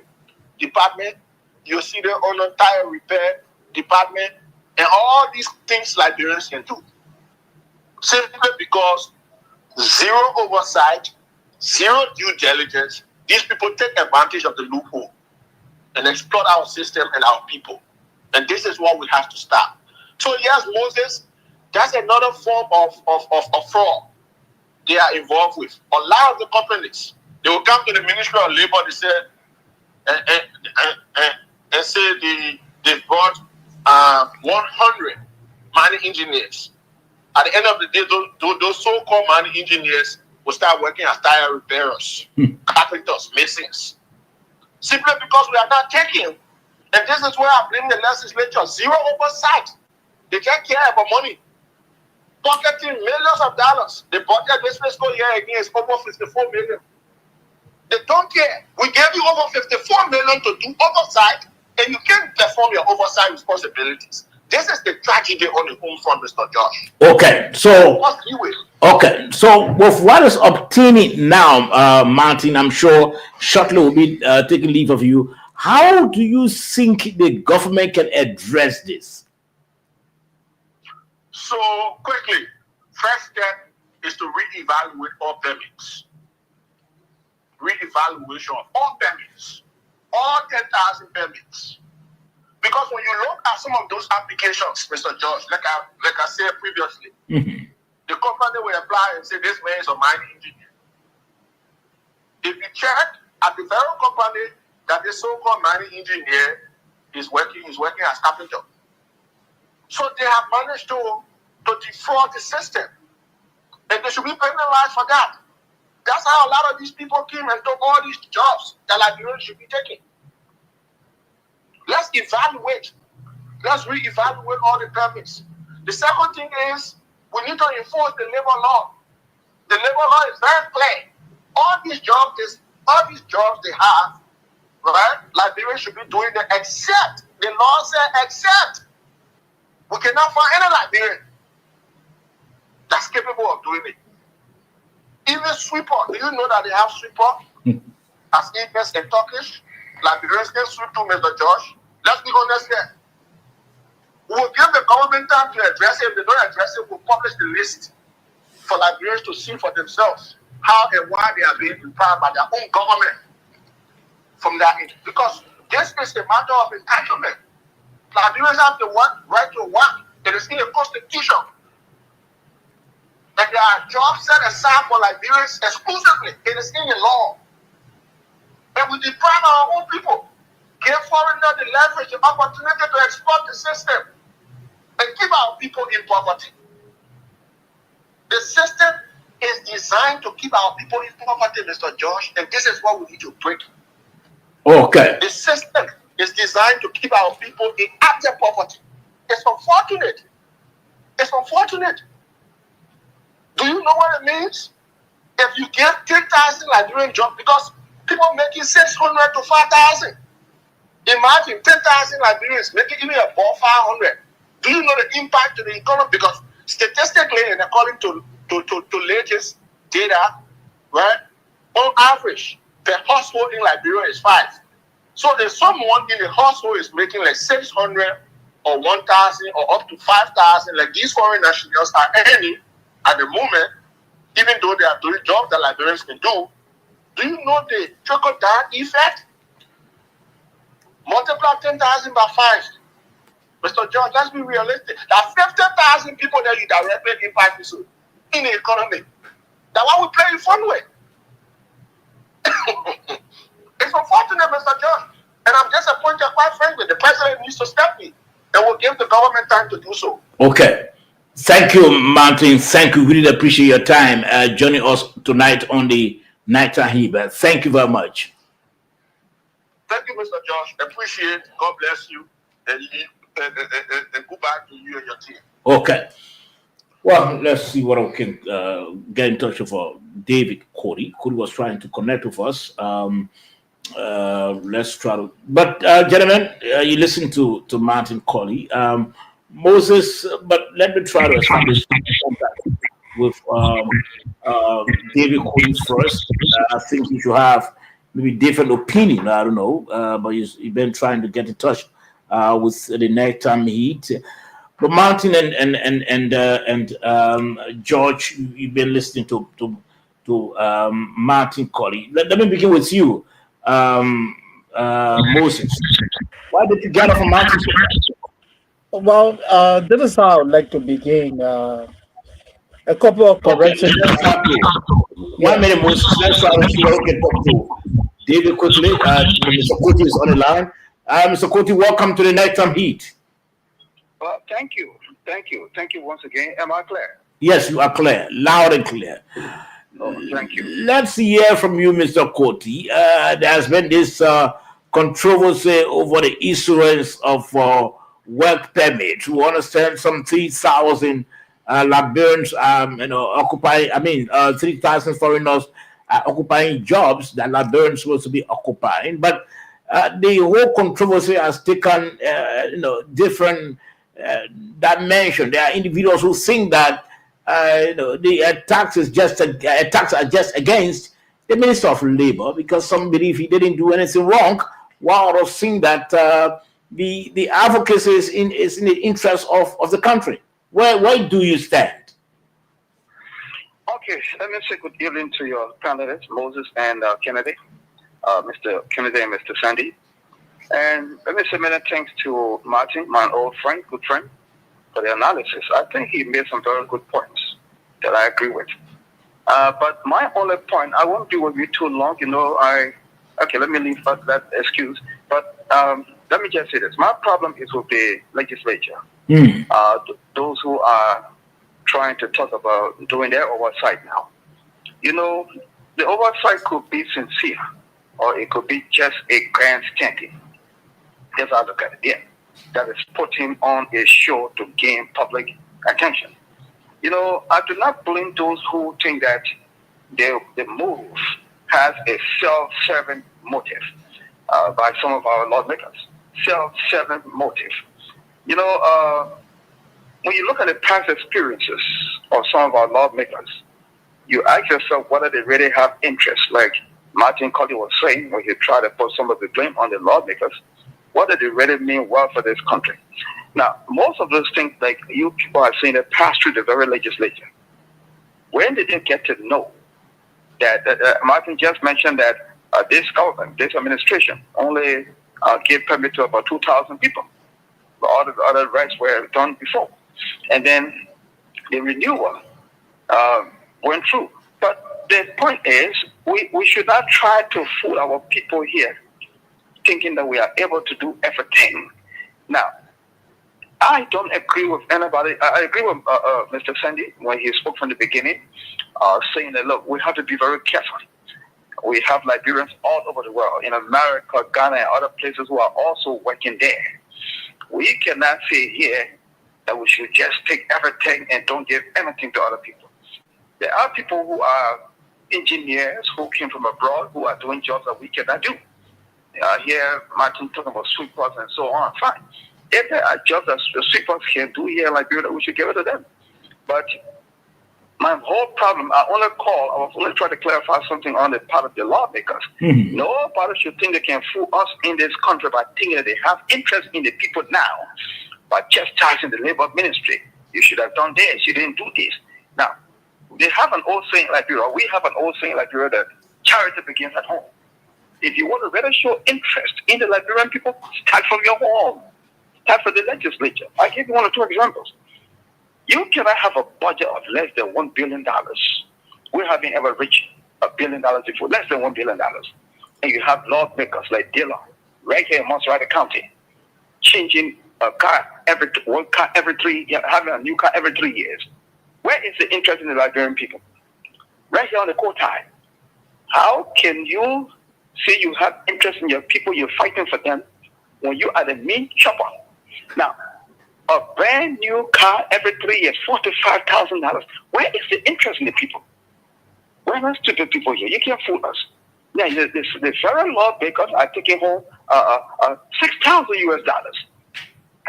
department, you'll see them on a tire repair department, and all these things Liberians can do. Simply because zero oversight, zero due diligence, these people take advantage of the loophole and exploit our system and our people. And this is what we have to stop. So yes, Moses, that's another form of fraud they are involved with. A lot of the companies, they will come to the Ministry of Labor, they say, and say they brought 100 mining engineers. At the end of the day, those so-called mining engineers will start working as tire repairers, carpenters, masons. Simply because we are not taking, and this is where I blame the legislature, zero oversight. They don't care about money. Pocketing millions of dollars. The budget this fiscal year again is over 54 million. They don't care. We gave you over 54 million to do oversight, and you can't perform your oversight responsibilities. This is the tragedy on the home front, Mr. Josh. Okay, so What's he with? okay, so with what is obtaining now, Martin, I'm sure shortly we'll be taking leave of you. How do you think the government can address this? So quickly, first step is to reevaluate all permits. Reevaluation of all permits, all 10,000 permits. Because when you look at some of those applications, Mr. George, like I said previously, the company will apply and say this man is a mining engineer. If you check at the very company that the so-called mining engineer is working as carpenter. So they have managed to defraud the system. And they should be penalized for that. That's how a lot of these people came and took all these jobs that Liberians should be taking. Let's evaluate. Let's reevaluate all the permits. The second thing is we need to enforce the labor law. The labor law is very clear. All these jobs they have, right? Liberians should be doing them, except the law says except. We cannot find any Liberian that's capable of doing it. Even sweeper, do you know that they have sweeper as English and Turkish? Liberians can sweep to Mr. Josh. Let's be honest here. We will give the government time to address it. If they don't address it, we'll publish the list for Liberians to see for themselves how and why they are being empowered by their own government from that end. Because this is a matter of entitlement. Liberians have the right to work. It is in the Constitution. And there are jobs set aside for Liberians exclusively. It is in the law. And we deprive our own people. Give foreigners the leverage, the opportunity to exploit the system and keep our people in poverty. The system is designed to keep our people in poverty, Mr. Josh, and this is what we need to break. Okay. The system is designed to keep our people in abject poverty. It's unfortunate. It's unfortunate. Do you know what it means? If you give 10,000 Liberian jobs, because people making 600 to 5,000. Imagine 10,000 Liberians making even above 500. Do you know the impact to the economy? Because statistically, and according to latest data, right, on average, the household in Liberia is 5. So if someone in the household is making like 600 or 1,000 or up to 5,000, like these foreign nationals are earning at the moment, even though they are doing jobs that Liberians can do you know the trickle-down effect? Multiply 10,000 by 5. Mr. George, let's be realistic. There are 50,000 people that you directly impact in the economy. That's why we play in fun way. It's unfortunate, Mr. George. And I'm disappointed, quite frankly. The president needs to step in and will give the government time to do so. Okay. Thank you, Martin. Thank you. We really appreciate your time joining us tonight on the Night Tahib. Thank you very much. Thank you, Mr. Josh. Appreciate it. God bless you. And goodbye to you and your team. Okay. Well, let's see what I can get in touch with David Cody. Cody was trying to connect with us. Let's try to. But, gentlemen, you listen to Martin Colley. Moses, but let me try to establish contact with David Cody first. I think you should have maybe different opinion. I don't know, but you've been trying to get in touch with the nighttime heat. But Martin and George, you've been listening to Martin Colley. Let me begin with you, Moses. Why did you get off of Martin? Well, this is how I'd like to begin. A couple of corrections. 1 minute, Moses. Let's try to see what we can talk to David quickly. Mr. Kuti is on the line. Mr. Kuti, welcome to the Nighttime Heat. Well, thank you. Thank you once again. Am I clear? Yes, you are clear. Loud and clear. Oh, thank you. Let's hear from you, Mr. Kuti. There has been this controversy over the issuance of work permit. We understand some 3,000 Liberians, occupying. 3,000 foreigners occupying jobs that Liberians supposed to be occupying. But the whole controversy has taken, different dimension. There are individuals who think that the attacks are just against the Minister of Labor because some believe he didn't do anything wrong, while others think that the advocacy is in the interest of the country. Where do you stand? Okay, let me say good evening to your candidates, Moses and Kennedy, Mr. Kennedy and Mr. Sandy. And let me say many thanks to Martin, my old friend, good friend, for the analysis. I think he made some very good points that I agree with. But my only point, I won't be with you too long. Let me leave that excuse. But let me just say this. My problem is with the legislature. Those who are trying to talk about doing their oversight now. the oversight could be sincere, or it could be just a grandstanding. That's how I look at it. Yeah, that is putting on a show to gain public attention. You know, I do not blame those who think that the move has a self-serving motive by some of our lawmakers. Self-serving motive. You know, when you look at the past experiences of some of our lawmakers, you ask yourself whether they really have interest, like Martin Colley was saying when he tried to put some of the blame on the lawmakers. What do they really mean well for this country? Now, most of those things, like you people are saying, that pass through the very legislature. When did they get to know that? Martin just mentioned that this government, this administration, only gave permit to about 2,000 people. All the other rights were done before, and then the renewal went through. But the point is, we should not try to fool our people here, thinking that we are able to do everything. Now, I don't agree with anybody. I agree with Mr. Sandy when he spoke from the beginning, saying that, look, we have to be very careful. We have Liberians all over the world, in America, Ghana, and other places who are also working there. We cannot say here that we should just take everything and don't give anything to other people. There are people who are engineers who came from abroad who are doing jobs that we cannot do. Here, Martin talking about sweepers and so on. Fine. If there are jobs that the sweepers can do here in Liberia, we should give it to them. But my whole problem, I was only trying to clarify something on the part of the lawmakers. Nobody should think they can fool us in this country by thinking that they have interest in the people now, by chastising the labor ministry. You should have done this, you didn't do this. Now, they have an old saying in Liberia, we have an old saying in Liberia that charity begins at home. If you want to really show interest in the Liberian people, start from your home. Start from the legislature. I'll give you one or two examples. You cannot have a budget of less than $1 billion. We haven't ever reached $1 billion before, less than $1 billion. And you have lawmakers like Dillon, right here in Montserrat County, changing a car every 3 years, having a new car every 3 years. Where is the interest in the Liberian people? Right here on the Kotai. How can you say you have interest in your people, you're fighting for them, when you are the main chopper? Now, a brand new car every 3 years, $45,000. Where is the interest in the people? We're not stupid people here. You can't fool us. Yeah, the federal lawmakers are taking home $6,000 US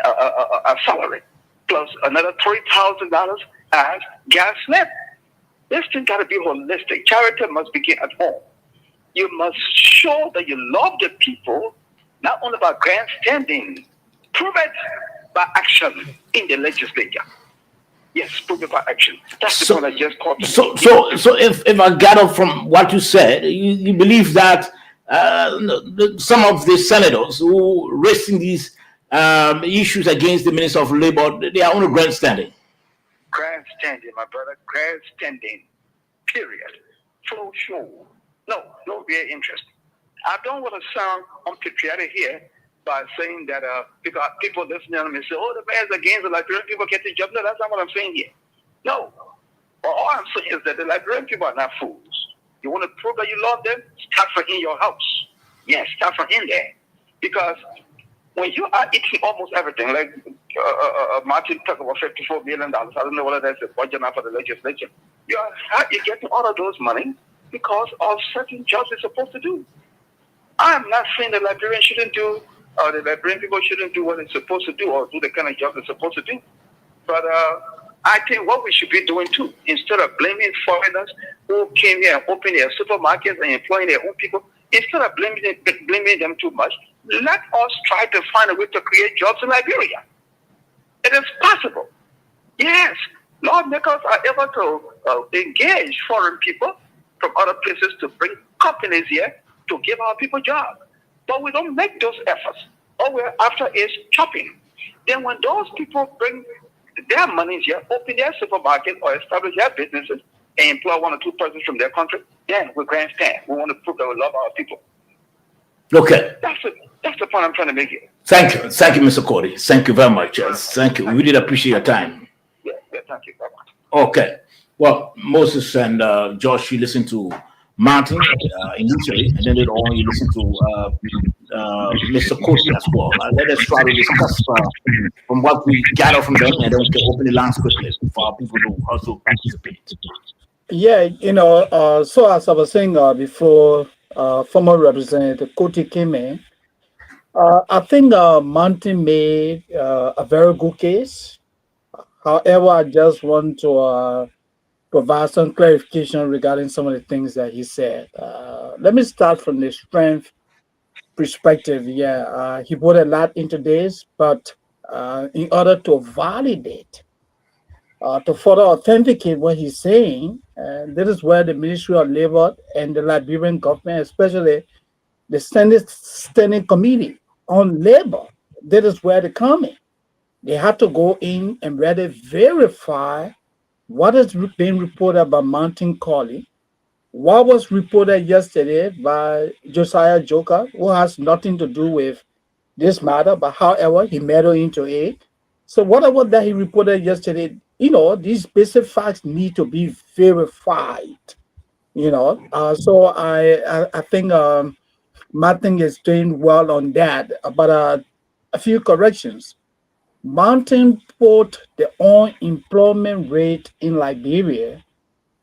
a salary, plus another $3,000 as gas slip. This thing got to be holistic. Charity must begin at home. You must show that you love the people, not only by grandstanding. Prove it by action in the legislature. Yes, prove it by action. That's the point I just called. So if I gather from what you said, you believe that some of the senators who raising these issues against the Minister of Labor, they are only grandstanding. Grandstanding, my brother. Grandstanding. Period. Full show. No real interest. I don't want to sound unpatriotic here by saying that because people listening to me say, oh, the man's against the Liberian people getting jobs. No, that's not what I'm saying here. No. All I'm saying is that the Liberian people are not fools. You want to prove that you love them? Start from in your house. Yes, start from in there. Because when you are eating almost everything, like Martin talked about $54 million, I don't know whether that's the budget now for the legislature. You're getting all of those money because of certain jobs they're supposed to do. I'm not saying the Liberians shouldn't do, or the Liberian people shouldn't do what they're supposed to do, or do the kind of job they're supposed to do. But I think what we should be doing too, instead of blaming foreigners who came here and opened their supermarkets and employing their own people, instead of blaming them too much, let us try to find a way to create jobs in Liberia. It is possible. Yes, lawmakers are able to engage foreign people from other places to bring companies here to give our people jobs. But we don't make those efforts. All we're after is chopping. Then when those people bring their monies here, open their supermarket or establish their businesses and employ 1 or 2 persons from their country, then we grandstand. We want to prove that we love our people. Okay. That's the point I'm trying to make here. Thank you. Thank you, Mr. Cody. Thank you very much. Thank you. We really appreciate your time. Yeah, thank you very much. Okay. Well, Moses and Josh, you listen to Martin initially, and then later on you listen to Mr. Kosi as well. Let us try to discuss from what we gather from them, and then we can open the lines quickly for our people to also participate. Yeah, so as I was saying before, former Representative Koti came in. I think Martin made a very good case. However, I just want to provide some clarification regarding some of the things that he said. Let me start from the strength perspective. Yeah, he put a lot into this, but in order to validate, to further authenticate what he's saying, and this is where the Ministry of Labor and the Liberian government, especially the Standing Committee on Labor, that is where they come in. They have to go in and really verify what is being reported by Martin Colley, what was reported yesterday by Josiah Joker, who has nothing to do with this matter, but however, he meddled into it. So whatever that he reported yesterday, these basic facts need to be verified, So I think Martin is doing well on that, but a few corrections. Martin put the unemployment rate in Liberia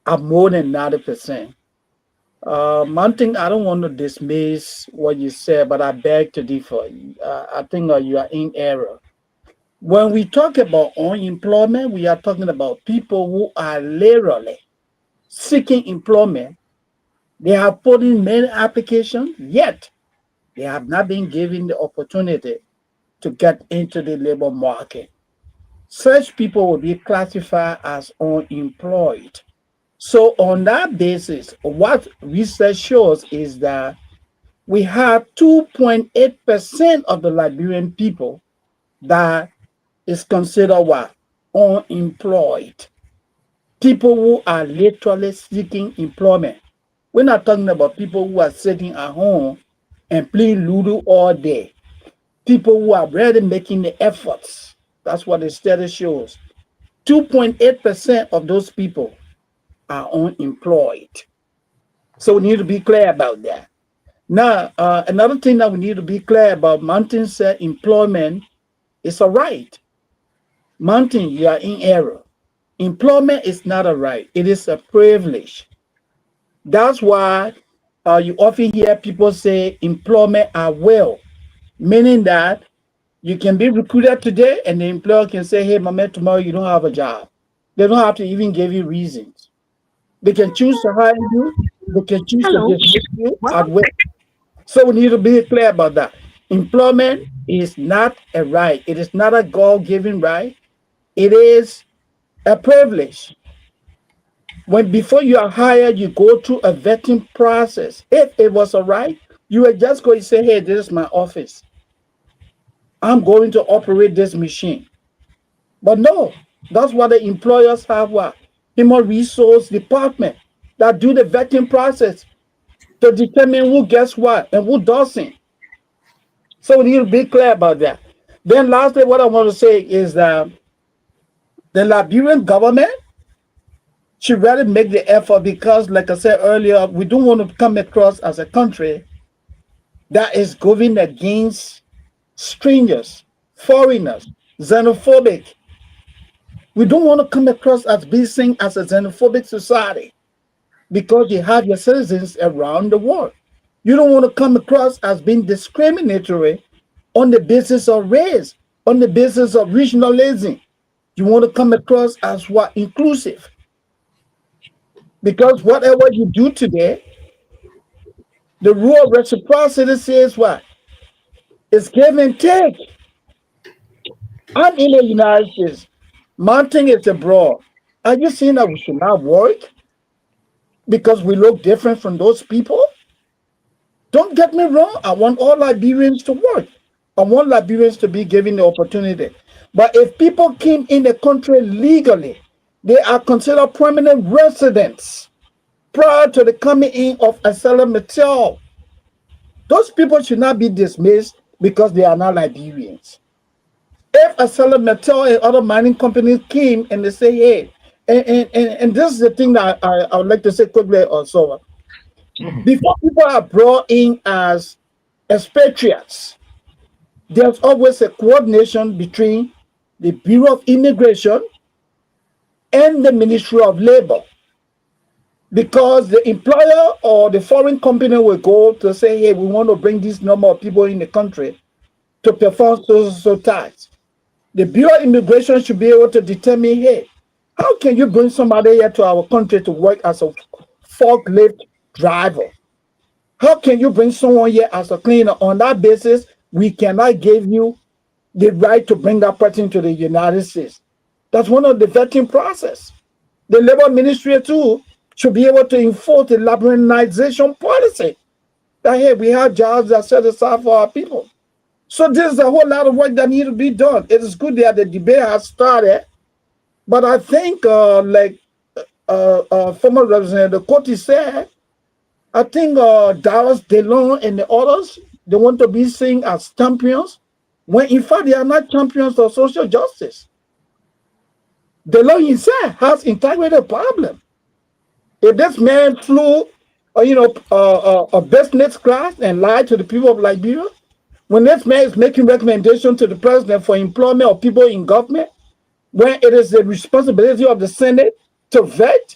at more than 90%. Martin, I don't want to dismiss what you said, but I beg to differ. I think you are in error. When we talk about unemployment, we are talking about people who are literally seeking employment. They have put in many applications, yet they have not been given the opportunity to get into the labor market. Such people will be classified as unemployed. So on that basis, what research shows is that we have 2.8% of the Liberian people that is considered what? Unemployed. People who are literally seeking employment. We're not talking about people who are sitting at home and playing Ludo all day. People who are really making the efforts. That's what the study shows. 2.8% of those people are unemployed. So we need to be clear about that. Now, another thing that we need to be clear about, Martin said employment is a right. Martin, you are in error. Employment is not a right. It is a privilege. That's why you often hear people say employment at will, meaning that you can be recruited today and the employer can say, hey, my man, tomorrow you don't have a job. They don't have to even give you reasons. They can choose to hire you. They can choose to dismiss you at will. So we need to be clear about that. Employment is not a right. It is not a God-given right. It is a privilege. When before you are hired, you go through a vetting process. If it was a right, you would just go and say, hey, this is my office. I'm going to operate this machine. But no, that's what the employers have what? Human resource department that do the vetting process to determine who gets what and who doesn't. So we need to be clear about that. Then lastly, what I want to say is that the Liberian government should really make the effort because, like I said earlier, we don't want to come across as a country that is going against strangers, foreigners, xenophobic. We don't want to come across as being seen as a xenophobic society because you have your citizens around the world. You don't want to come across as being discriminatory on the basis of race, on the basis of regionalism. You want to come across as what? Inclusive. Because whatever you do today, the rule of reciprocity says what? It's give and take. I'm in the United States. Martin is abroad. Are you saying that we should not work because we look different from those people? Don't get me wrong. I want all Liberians to work. I want Liberians to be given the opportunity. But if people came in the country legally, they are considered permanent residents prior to the coming in of ArcelorMittal. Those people should not be dismissed because they are not Liberians. If ArcelorMittal and other mining companies came and they say, hey, and this is the thing that I would like to say quickly also. Before people are brought in as expatriates, there's always a coordination between the Bureau of Immigration and the Ministry of Labor. Because the employer or the foreign company will go to say, hey, we want to bring this number of people in the country to perform so tax. The Bureau of Immigration should be able to determine, hey, how can you bring somebody here to our country to work as a forklift driver? How can you bring someone here as a cleaner? On that basis, we cannot give you the right to bring that person to the United States. That's one of the vetting process. The Labor Ministry too should be able to enforce the liberalization policy. That hey, we have jobs that set aside for our people. So there's a whole lot of work that needs to be done. It is good that the debate has started, but I think former Representative Coty said, I think Dallas DeLong and the others, they want to be seen as champions, when in fact they are not champions of social justice. DeLong himself has integrity problem. If this man flew, a business class and lied to the people of Liberia, when this man is making recommendations to the president for employment of people in government, when it is the responsibility of the Senate to vet,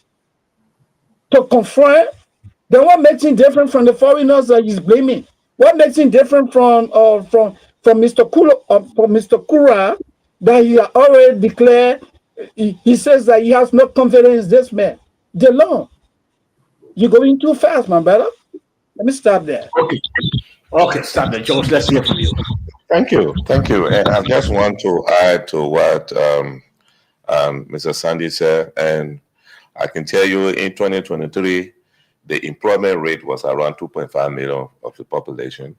to confirm, then what makes him different from the foreigners that he's blaming? What makes him different from Mr. Kura that he already declared? He says that he has no confidence in this man. DeLong, you're going too fast, my brother. Let me stop there. Okay, stop there, George. Let's hear from you. Thank you. And I just want to add to what Mr. Sandy said, and I can tell you in 2023, the employment rate was around 2.5 million of the population,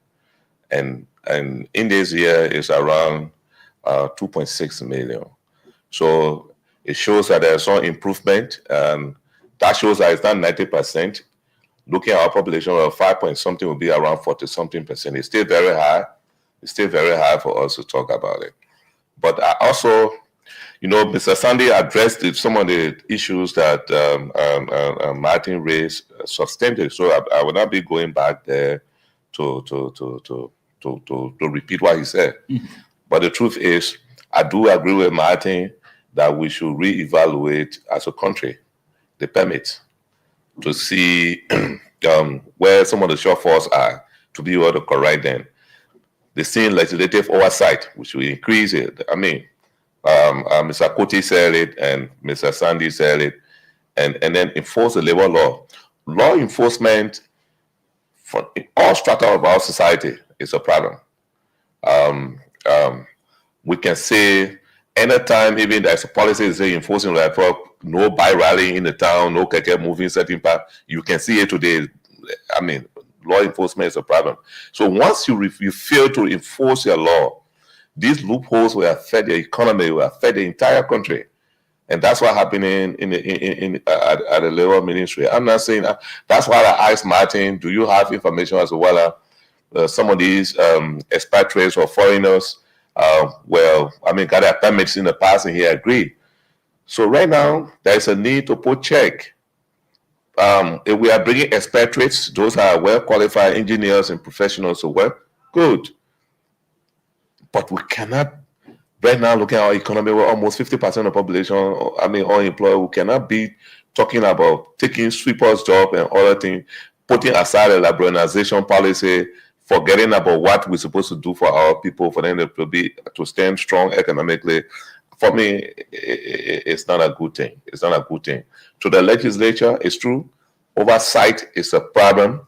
and in this year it's around 2.6 million. So it shows that there's some improvement. That shows that it's not 90%. Looking at our population of 5 point something will be around 40-something%. It's still very high. It's still very high for us to talk about it. But I also, Mr. Sandy addressed some of the issues that Martin raised substantively. So I will not be going back there to repeat what he said. Mm-hmm. But the truth is, I do agree with Martin that we should reevaluate as a country the permits to see where some of the shortfalls are, to be able to correct them. The same legislative oversight, which will increase it. I mean, Mr. Coty said it, and Mr. Sandy said it, and then enforce the labor law. Law enforcement for all strata of our society is a problem. We can say anytime, even there's a policy say enforcing like no bike rallying in the town, no keke moving certain part, you can see it today. I mean, law enforcement is a problem. So once you fail to enforce your law, these loopholes will affect the economy, will affect the entire country. And that's what happened at the Labor Ministry. I'm not saying that. That's why I asked Martin, do you have information as to whether some of these expatriates or foreigners, got their permits in the past, and he agreed. So right now, there's a need to put check. If we are bringing expatriates, those are well-qualified engineers and professionals to work, good. But we cannot, right now, looking at our economy, we're almost 50% of the population, unemployed. We cannot be talking about taking sweepers' job and other things, putting aside a liberalization policy, forgetting about what we're supposed to do for our people, for them to stand strong economically. For me, it's not a good thing. It's not a good thing. To the legislature, it's true. Oversight is a problem.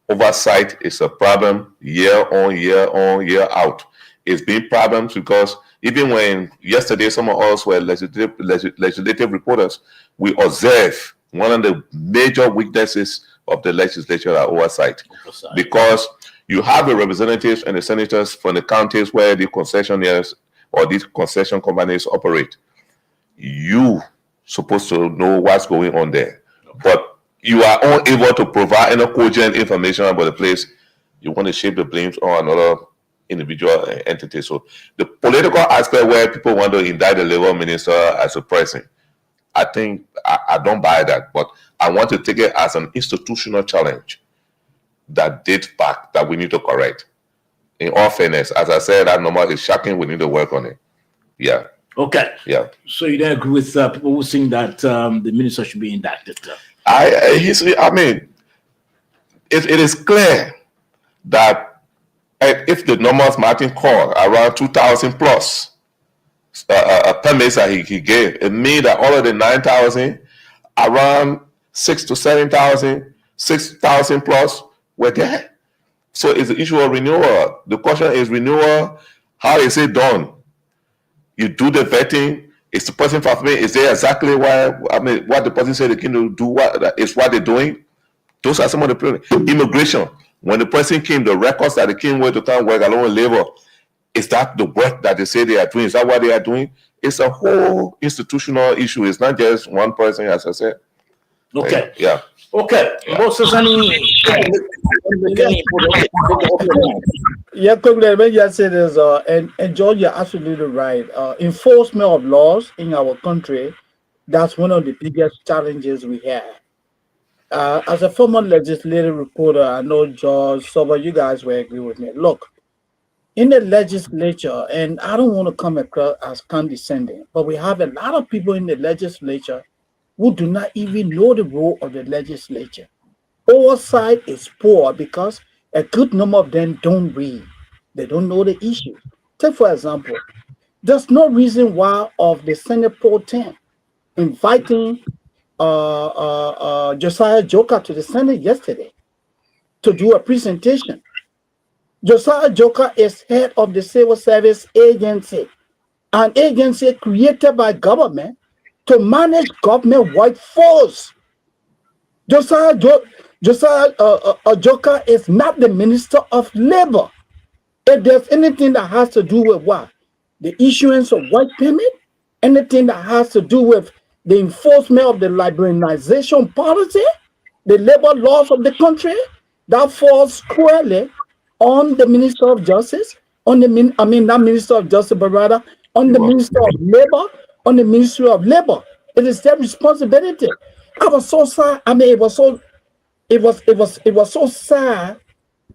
Oversight is a problem year on, year out. It's been problems because even when yesterday some of us were legislative reporters, we observed one of the major weaknesses of the legislature are oversight. Because you have the representatives and the senators from the counties where the concessionaires or these concession companies operate. You supposed to know what's going on there. But you are unable to provide any cogent information about the place. You want to shape the blames on another individual entity. So the political aspect where people want to indict the labor minister as a person, I think I don't buy that, but I want to take it as an institutional challenge that dates back that we need to correct. In all fairness, as I said, that number is shocking. We need to work on it. Yeah. Okay. Yeah. So you don't agree with people who think that the minister should be indicted? I mean, it is clear that if the numbers Martin called around 2,000 plus permits that he gave, it means that all of the 9,000, around 6,000 to 7,000, 6,000 plus were there. So it's the issue of renewal. The question is renewal. How is it done? You do the vetting. Is the person fulfilling? Is there exactly what the person said they can do? What is what they're doing? Those are some of the problems. Immigration. When the person came, the records that they came with to come work along with labor, is that the work that they say they are doing? Is that what they are doing? It's a whole institutional issue. It's not just one person, as I said. Okay. Yeah. Okay. Moses, Yeah, let me just say this, and George, you're absolutely right. Enforcement of laws in our country, that's one of the biggest challenges we have. As a former legislative reporter, I know George, some of you guys will agree with me. Look, in the legislature, and I don't want to come across as condescending, but we have a lot of people in the legislature who do not even know the role of the legislature. Oversight is poor because a good number of them don't read. They don't know the issues. Take, for example, there's no reason why of the Senate Pro Tem inviting Josiah Joker to the Senate yesterday to do a presentation. Josiah Joker is head of the Civil Service Agency, an agency created by government to manage government workforce. Josiah Joker is not the Minister of Labor. If there's anything that has to do with what? The issuance of work permit, anything that has to do with the enforcement of the liberalization policy, the labor laws of the country, that falls squarely on the Minister of Justice, not Minister of Justice, but rather on the Minister of Labor, on the Ministry of Labor. It is their responsibility. I was so sad. I mean, it was so sad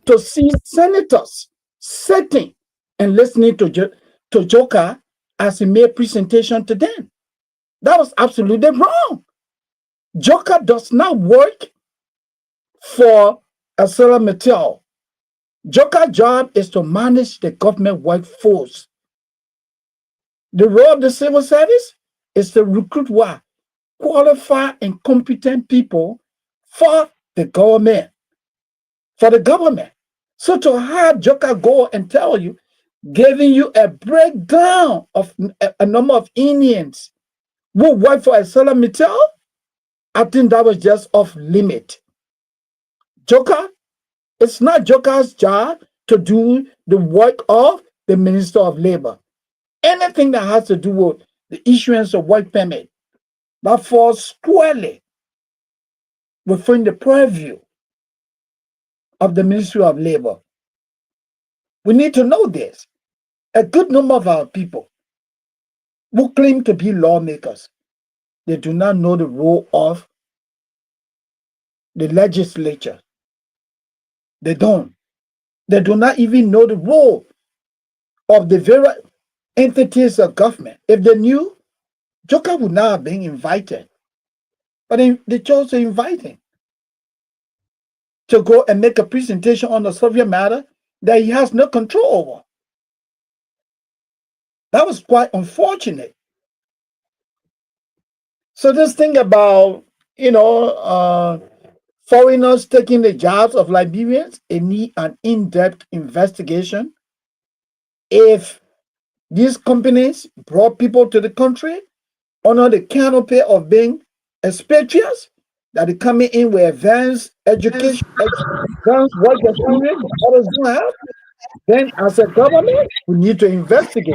to see senators sitting and listening to Joker as he made presentation to them. That was absolutely wrong. Joker does not work for ArcelorMittal. Joker's job is to manage the government workforce. The role of the civil service is to recruit what? Qualified and competent people for the government. So to have Joker go and tell you, giving you a breakdown of a number of Indians who work for ArcelorMittal, I think that was just off limit. Joker, it's not Joker's job to do the work of the Minister of Labor. Anything that has to do with the issuance of work permit, that falls squarely within the purview of the Ministry of Labor. We need to know this. A good number of our people who claim to be lawmakers, they do not know the role of the legislature. They don't. They do not even know the role of the very entities of government. If they knew, Joker would not have been invited. But they chose to invite him to go and make a presentation on the subject matter that he has no control over. That was quite unfortunate. So this thing about, foreigners taking the jobs of Liberians, it need an in-depth investigation. If these companies brought people to the country under the canopy of being expatriates, that are coming in with advanced education, advanced work experience, others don't have, then as a government, we need to investigate.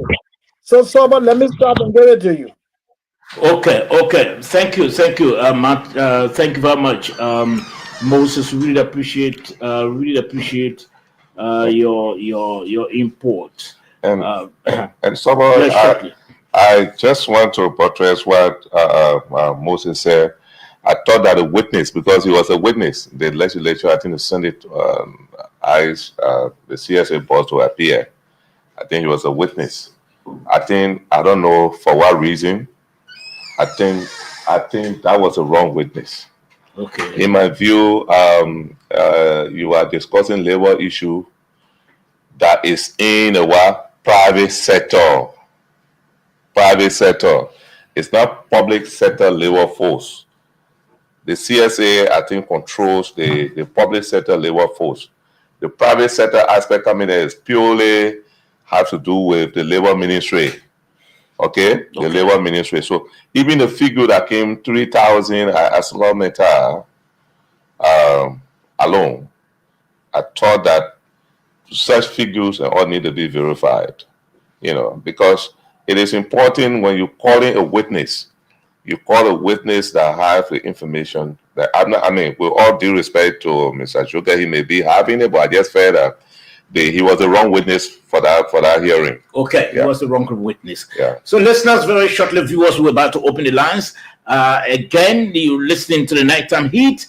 So, Soba, let me stop and give it to you. Okay. Thank you, Matt. Thank you very much, Moses. Really appreciate your input. And Soba, I just want to buttress what Moses said. I thought that a witness, because he was a witness, the legislature, I think the Senate asked the CSA boss to appear. I think he was a witness. I don't know for what reason. I think that was a wrong witness. Okay. In my view, you are discussing labor issue that is in a private sector. Private sector. It's not public sector labor force. The CSA, I think, controls the public sector labor force. The private sector aspect coming there is purely has to do with the labor ministry. Okay? The labor ministry. So even the figure that came 3,000 as kilometer alone, I thought that such figures all need to be verified. Because it is important when you call in a witness, you call a witness that has the information that with all due respect to Mr. Joker, he may be having it, but I just felt that he was the wrong witness for that hearing. Okay, he was the wrong witness. Yeah. So listeners, very shortly, viewers, we're about to open the lines. Again, you're listening to the Nighttime Heat.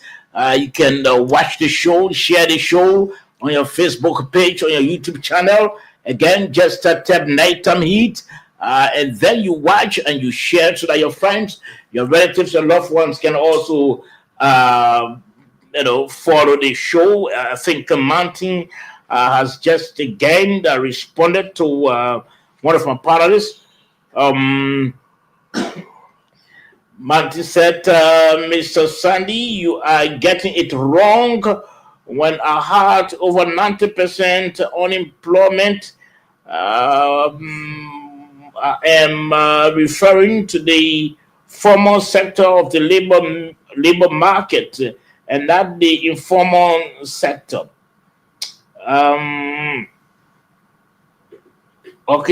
You can watch the show, share the show on your Facebook page, on your YouTube channel. Again, just tap Nighttime Heat. And then you watch and you share so that your friends, your relatives, your loved ones can also, follow the show. I think Martin has just again responded to one of my panelists. Martin said, Mr. Sandy, you are getting it wrong. When I had over 90% unemployment, I am referring to the formal sector of the labor market and not the informal sector.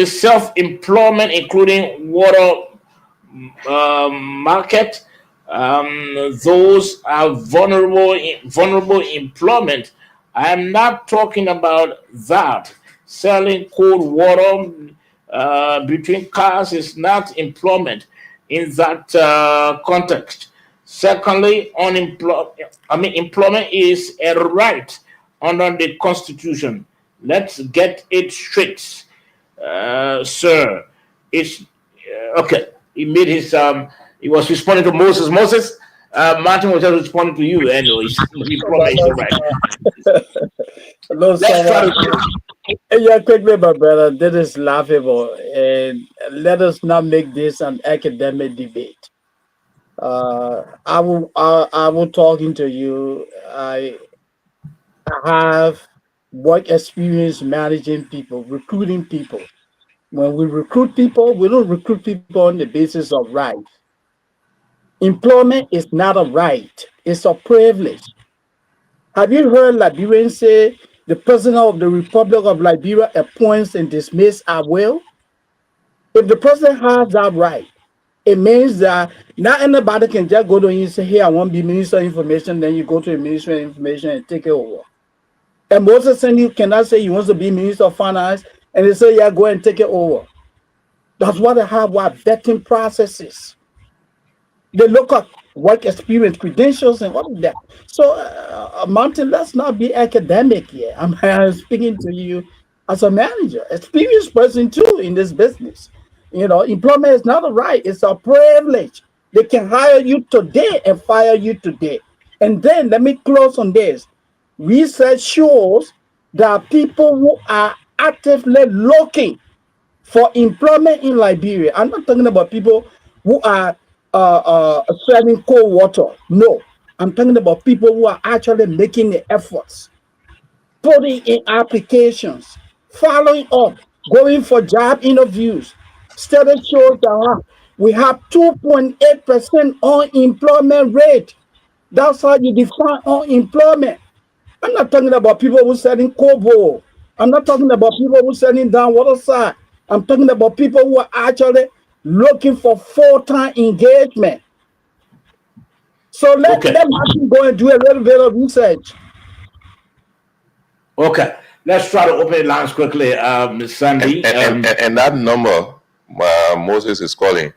Self-employment, including water market, those are vulnerable employment. I am not talking about that. Selling cold water between cars is not employment in that context. Secondly, employment is a right under the Constitution. Let's get it straight, sir. It's okay. He made his he was responding to Moses. Martin was just responding to you. Anyways, employment is a right. Let's try to. Yeah, quickly, my brother, this is laughable, and let us not make this an academic debate. I will talking to you. I have work experience managing people, recruiting people. When we recruit people, we don't recruit people on the basis of right. Employment is not a right; it's a privilege. Have you heard Liberians say? The president of the Republic of Liberia appoints and dismisses at will. If the president has that right, it means that not anybody can just go to you and say, hey, I want to be Minister of Information, then you go to the Ministry of Information and take it over. And Moses Sandy cannot say he wants to be Minister of Finance and they say, yeah, go and take it over. That's why they have vetting processes. They look at work experience, credentials, and all of that. So, Martin, let's not be academic here. I'm speaking to you as a manager, experienced person too in this business. Employment is not a right; it's a privilege. They can hire you today and fire you today. And then let me close on this. Research shows that people who are actively looking for employment in Liberia, I'm not talking about people who are selling cold water. No, I'm talking about people who are actually making the efforts, putting in applications, following up, going for job interviews. Study shows that we have 2.8% unemployment rate. That's how you define unemployment. I'm not talking about people who are selling cobalt. I'm not talking about people who are selling down water side. I'm talking about people who are actually looking for full-time engagement. So let Martin go and do a little bit of research. Okay, let's try to open the lines quickly, Ms. Sandy. And that number Moses is calling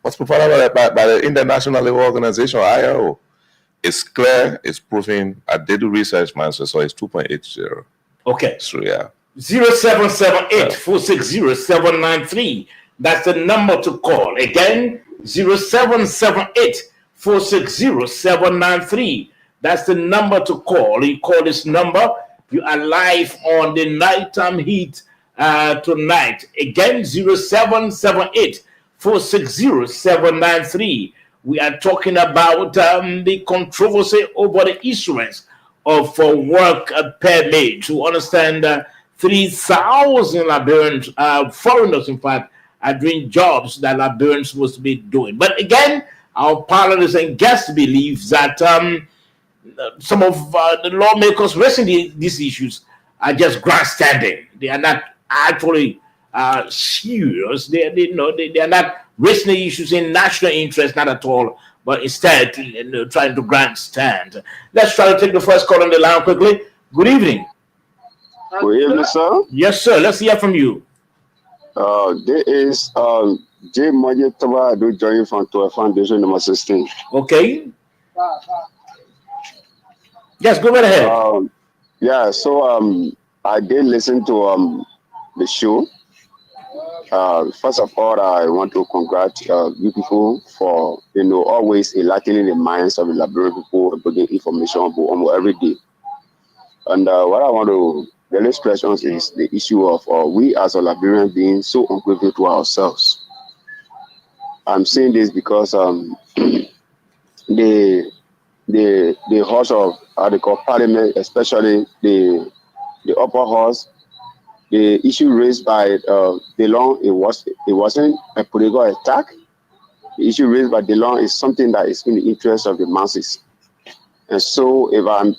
was provided by the International Labour Organization, ILO. It's clear, it's proven. I did the research, man, so it's 2.80. Okay. So, yeah. 0778-460-793. That's the number to call. Again, 0778-460-793. That's the number to call. You call this number. You are live on the Nighttime Heat tonight. Again, 0778-460-793. We are talking about the controversy over the issuance of work permit. To understand 3,000 Liberians, foreigners, in fact, are doing jobs that Liberians supposed to be doing. But again, our panelists and guests believe that some of the lawmakers raising these issues are just grandstanding. They are not actually serious. They are not raising the issues in national interest, not at all, but instead trying to grandstand. Let's try to take the first call on the line quickly. Good evening. Good evening, sir. Yes, sir. Let's hear from you. There is J. Moje Tabado joining from Toa Foundation number 16. Okay. Yes, go right ahead. Yeah, so I did listen to the show. First of all, I want to congratulate you people for always enlightening the minds of the Liberian people and bringing information almost every day. And what I want to really stress on is the issue of we as a Liberian being so ungrateful to ourselves. I'm saying this because the house of the parliament, especially the upper house, the issue raised by DeLong, it wasn't a political attack. The issue raised by DeLong is something that is in the interest of the masses. And so,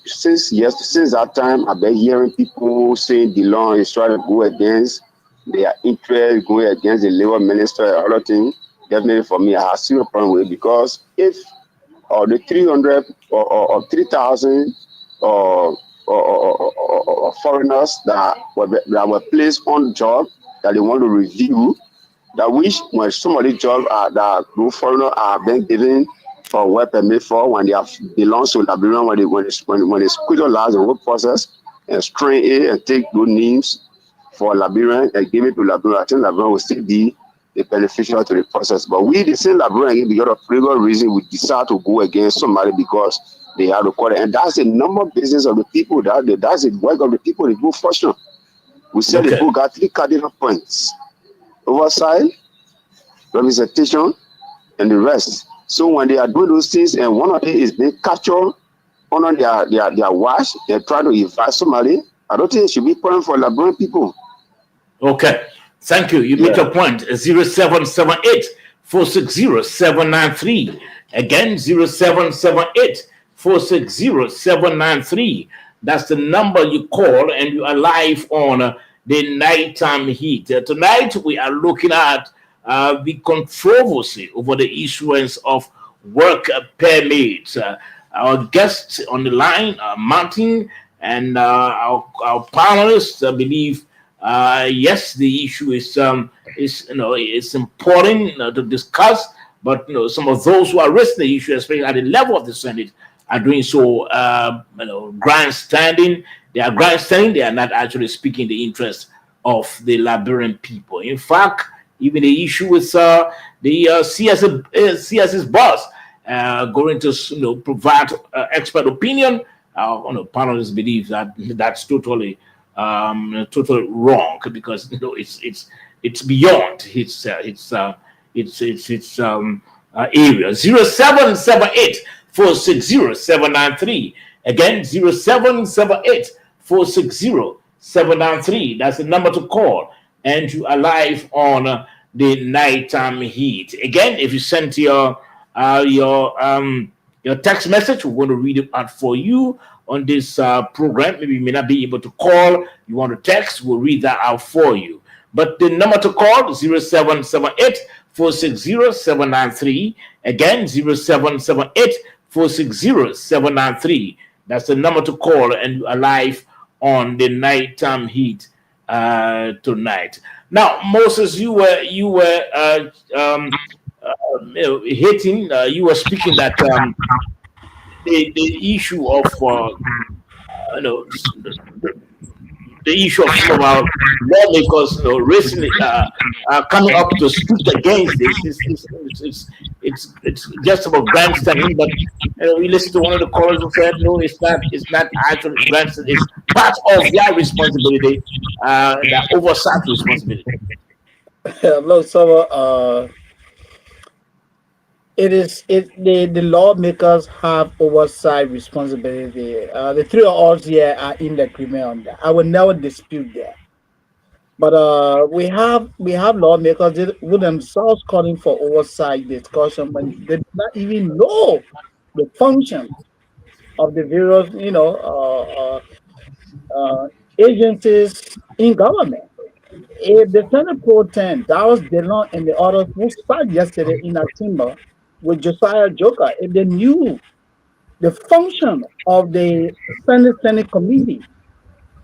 since that time, I've been hearing people saying DeLong is trying to go against their interest, going against the labor minister and other things. Definitely, for me, I have serious problem with it, because if the 300 or 3,000 foreigners that were placed on job that they want to review, that which when some of the jobs that those foreigners are being given for work permit for, when they have belongs to Liberian, when they squeeze the work process and strain it and take those names for Liberian and give it to Liberian, I think Liberian will still be the beneficial to the process. But we, the same Liberian, because of political reason, we decide to go against somebody because they have to call it. And that's the normal business of the people. That's the work of the people. They do function. We said the book got 3 cardinal points: oversight, representation, and the rest. So when they are doing those things, and one of it is being captured under their watch, they're trying to invite somebody, I don't think it should be a problem for Liberian people. Okay. Thank you. You make your point. 0778-460-793. Again, 0778-460-793. That's the number you call, and you are live on the Nighttime Heat. Tonight, we are looking at the controversy over the issuance of work permits. Our guests on the line are Martin, and our panelists believe yes, the issue is it's important to discuss, but some of those who are raising the issue, especially at the level of the Senate, are doing so grandstanding. They are grandstanding. They are not actually speaking the interest of the Liberian people. In fact, even the issue with the CS's boss going to provide expert opinion. Panelists believe that that's totally wrong, because it's beyond its area. 0778-460-793. Again, 0778-460-793. That's the number to call, and you are live on the Nighttime Heat. Again, if you send your text message, we're going to read it out for you on this program. Maybe you may not be able to call. You want to text, we'll read that out for you. But the number to call is 0778-460-793. Again, 0778-460-793. That's the number to call, and you are live on the Nighttime Heat tonight. Now, Moses, you were hitting. You were speaking that the issue of you know the issue of some of our lawmakers recently coming up to speak against this. It's just about grandstanding, but we listened to one of the callers who said, no, it's not actually grandstanding, it's part of their responsibility, their oversight responsibility. Look, so the lawmakers have oversight responsibility. The three of us here are in agreement on that. I will never dispute that. But we have lawmakers who themselves calling for oversight discussion when they do not even know the function of the various agencies in government. If the Senate Pro Tem, that was Delon and the others who sat yesterday in a chamber with Josiah Joker, if they knew the function of the Senate committee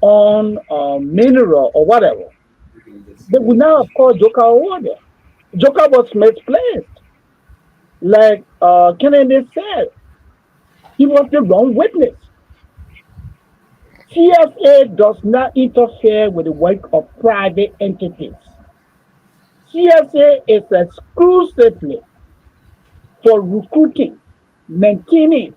on mineral or whatever, they would not have called Joker over there. Joker was misplaced. Like Kennedy said, he was the wrong witness. CSA does not interfere with the work of private entities. CSA is exclusively for recruiting, maintaining,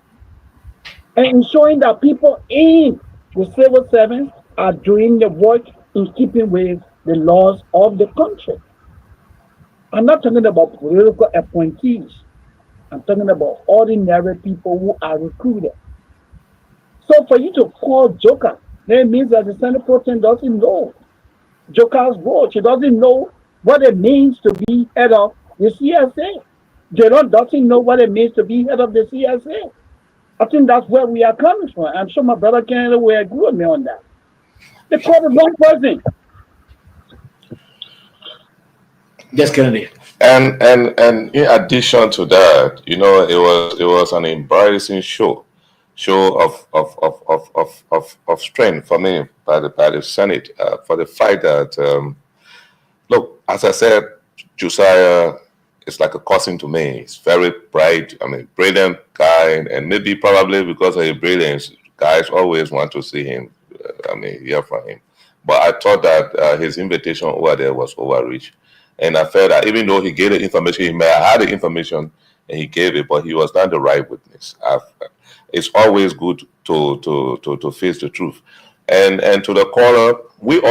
and ensuring that people in the civil service are doing the work in keeping with the laws of the country. I'm not talking about political appointees. I'm talking about ordinary people who are recruited. So for you to call Joker, that means that the Senate Pro Tem doesn't know Joker's role. She doesn't know what it means to be head of the CSA. Jerome doesn't know what it means to be head of the CSA. I think that's where we are coming from. I'm sure my brother Kennedy will agree with me on that. They call the wrong person. Yes, Kennedy. And in addition to that, it was an embarrassing show of strength for me by the Senate for the fact that look, as I said, Josiah is like a cousin to me. He's very bright, brilliant guy, and maybe probably because of his brilliance, guys always want to see him, hear from him. But I thought that his invitation over there was overreach. And I felt that even though he gave the information, he may have had the information and he gave it, but he was not the right witness. It's always good to face the truth. And to the caller, we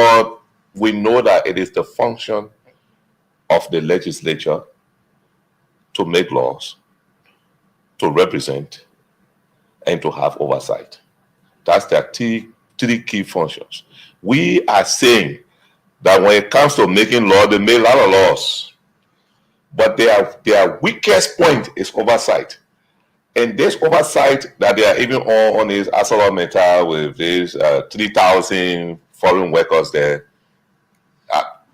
know that it is the function of the legislature to make laws, to represent, and to have oversight. That's their three key functions. We are saying that when it comes to making law, they make a lot of laws, but their weakest point is oversight. And this oversight that they are even on is ArcelorMittal with these 3,000 foreign workers there.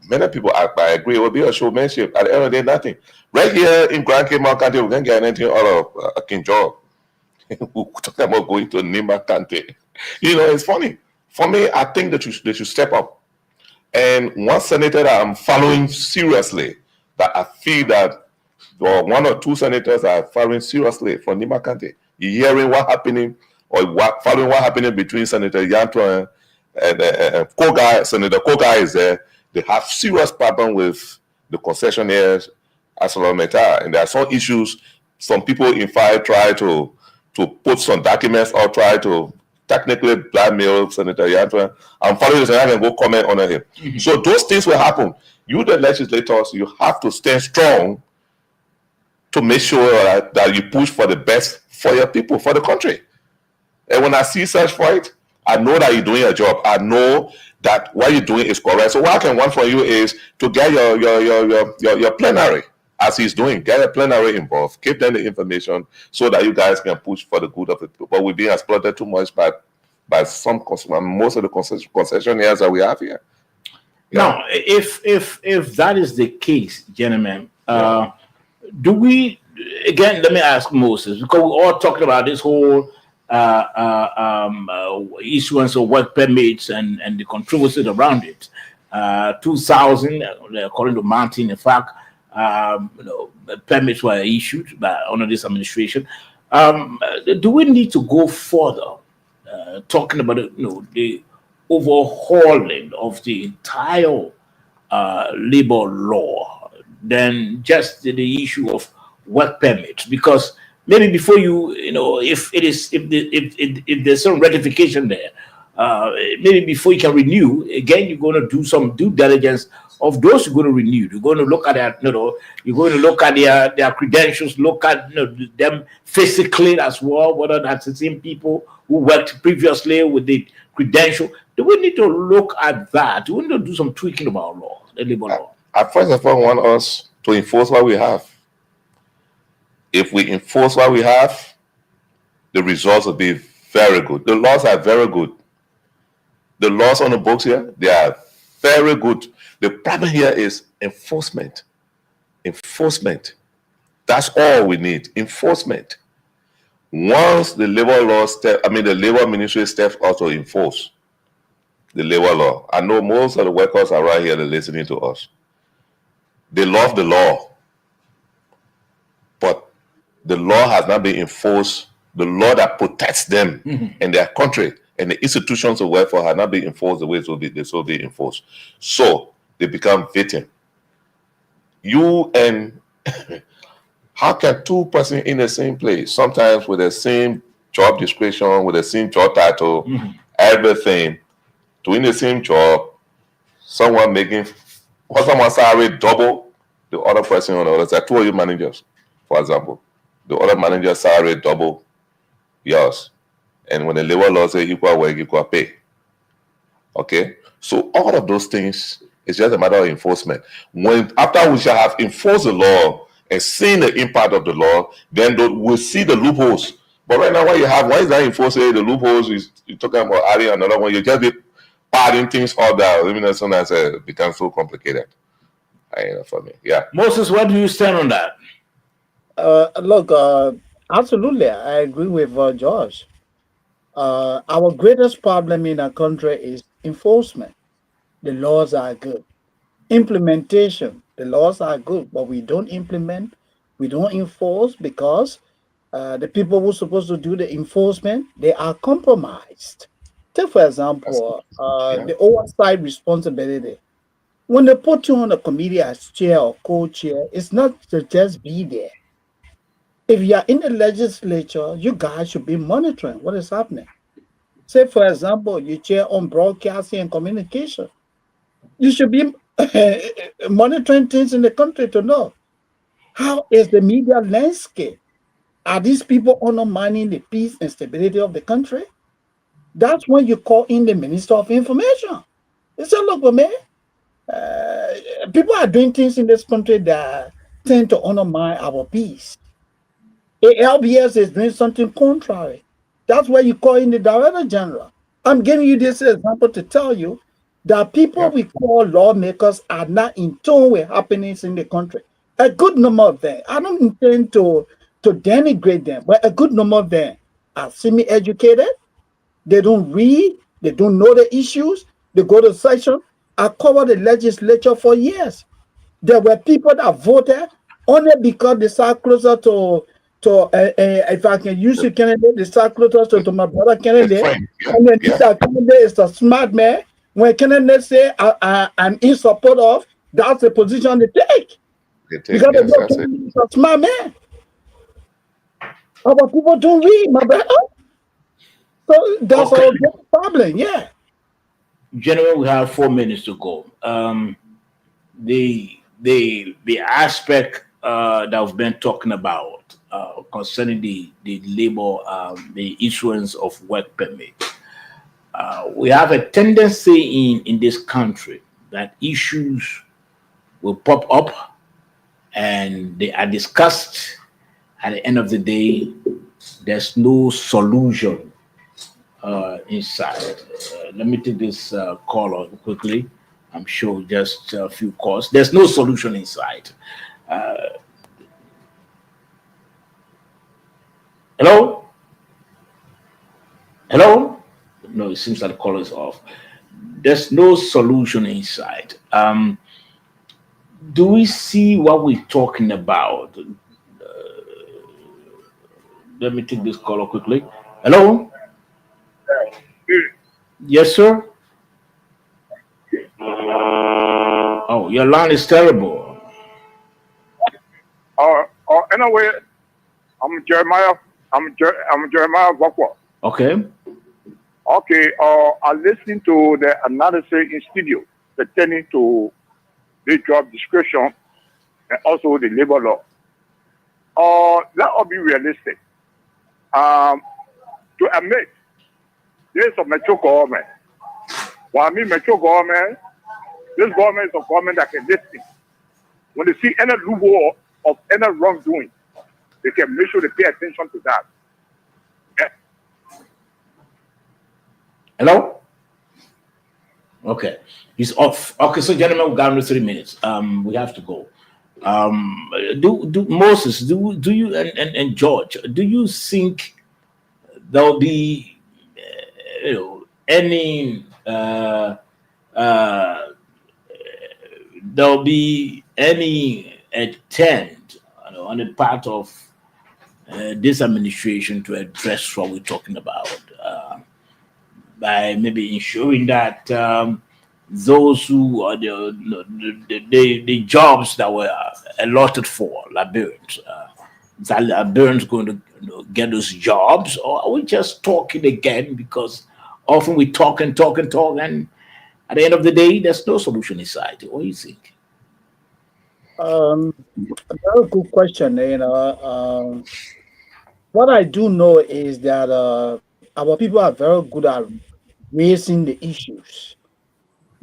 Many people, I agree, it will be a showmanship. At the end of the day, nothing. Right here in Grand Cayman County, we can't get anything out of a King George. We're talking about going to Nima County. It's funny. For me, I think that they should step up. And one senator that I'm following seriously, that I feel that, or one or two senators are following seriously from Nima County, hearing what happening, or following what happening between Senator Yanton and Kogai. Senator Kogai is there. They have serious problem with the concessionaires, ArcelorMittal, and there are some issues. Some people, in fact, try to put some documents or try to technically blackmail Senator Yanton. I'm following this and I can go comment on him. Mm-hmm. So those things will happen. You, the legislators, you have to stand strong to make sure that you push for the best for your people, for the country. And when I see such fight, I know that you're doing your job. I know that what you're doing is correct. So what I can want from you is to get your plenary, as he's doing, get a plenary involved, give them the information so that you guys can push for the good of the people. But we're being exploited too much by most of the concessionaires that we have here. Now, if that is the case, gentlemen, do we, again, let me ask Moses, because we're all talking about this whole issuance of work permits and the controversies around it. 2000, according to Martin, in fact, permits were issued under this administration. Do we need to go further, talking about the overhauling of the entire labor law than just the issue of work permits? Because maybe before if there's some ratification there, maybe before you can renew again, you're going to do some due diligence of those you're going to renew. You're going to look at you're going to look at their credentials, look at them physically as well, whether that's the same people who worked previously with the credential. Do we need to look at that? Do we need to do some tweaking of our law, the labor law? I first of all want us to enforce what we have. If we enforce what we have, the results will be very good. The laws are very good. The laws on the books here, they are very good. The problem here is enforcement. Enforcement. That's all we need. Enforcement. Once the labor law the labor ministry steps out to enforce the labor law. I know most of the workers are right here, they're listening to us. They love the law, but the law has not been enforced. The law that protects them and their country and the institutions of work for have not been enforced the way they should be enforced. So they become victim. How can two persons in the same place, sometimes with the same job description, with the same job title, everything, doing the same job, someone salary double the other person on the other side? Two of you managers, for example, the other manager's salary double yours. And when the labor law says equal work, equal pay. Okay? So all of those things is just a matter of enforcement. After we shall have enforced the law and seen the impact of the law, then we'll see the loopholes. But right now, why is that enforcing the loopholes? You're talking about adding another one. You just be padding things all down. Even as soon as it becomes so complicated. For me. Yeah. Moses, where do you stand on that? Look, absolutely, I agree with George. Our greatest problem in our country is enforcement. The laws are good. Implementation, the laws are good, but we don't implement, we don't enforce because the people who are supposed to do the enforcement, they are compromised. Take, for example, the oversight responsibility. When they put you on a committee as chair or co-chair, it's not to just be there. If you are in the legislature, you guys should be monitoring what is happening. Say, for example, you chair on broadcasting and communication. You should be monitoring things in the country to know how is the media landscape. Are these people undermining the peace and stability of the country? That's when you call in the Minister of Information. You say, look, man, people are doing things in this country that tend to undermine our peace. LBS is doing something contrary. That's why you call in the Director General. I'm giving you this example to tell you that people we call lawmakers are not in tune with happenings in the country. A good number of them, I don't intend to denigrate them, but a good number of them are semi-educated. They don't read. They don't know the issues. They go to session. I covered the legislature for years. There were people that voted only because they sat closer to if I can use the candidate, they sat closer to my brother candidate. And then this candidate is a smart man. When candidates say I'm in support of, that's the position they take. Because it's a smart man. Our people don't read, my brother. So that's our problem, yeah. General, we have 4 minutes to go. The aspect that we've been talking about concerning the labor, the issuance of work permit. We have a tendency in this country that issues will pop up and they are discussed. At the end of the day, there's no solution inside. Let me take this call quickly. I'm sure just a few calls. There's no solution inside. Hello? Hello? No, it seems that the call is off. there's no solution inside. Do we see what we're talking about? Let me take this call quickly. Hello? Yes, sir? Oh, your line is terrible. Anyway, I'm Jeremiah. I'm Jeremiah Vakwa. Okay. Okay. I listened to the analysis in studio pertaining to the job description and also the labor law. Let us be realistic. To admit, there is a mature government. Well, I mean mature government, this government is a government that can listen. When they see any loophole of any wrongdoing, they can make sure they pay attention to that. Yeah. Hello? Okay. He's off. Okay, so gentlemen, we got under 3 minutes. We have to go. Do Moses, do you and George, do you think there'll be any there'll be any attempt on the part of this administration to address what we're talking about by maybe ensuring that those who are the jobs that were allotted for Liberians, that Liberians going to get those jobs, or are we just talking again? Because often we talk and at the end of the day, there's no solution inside. What do you think? A very good question. What I do know is that our people are very good at raising the issues,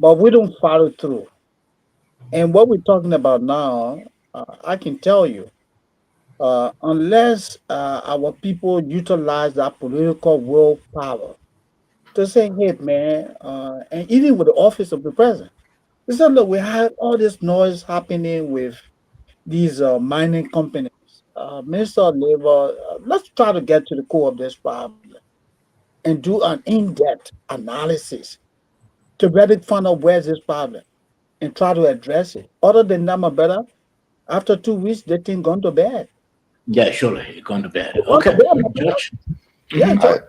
but we don't follow through. And what we're talking about now, I can tell you, unless our people utilize that political willpower to say, hey, man, and even with the office of the president, they said, look, we had all this noise happening with these mining companies. Minister of Labor, let's try to get to the core of this problem and do an in-depth analysis to really find out where's this problem and try to address it. Other than that, my brother, after 2 weeks, they think gone to bed. Yeah, surely gone to bed. Okay, George. Yeah, George.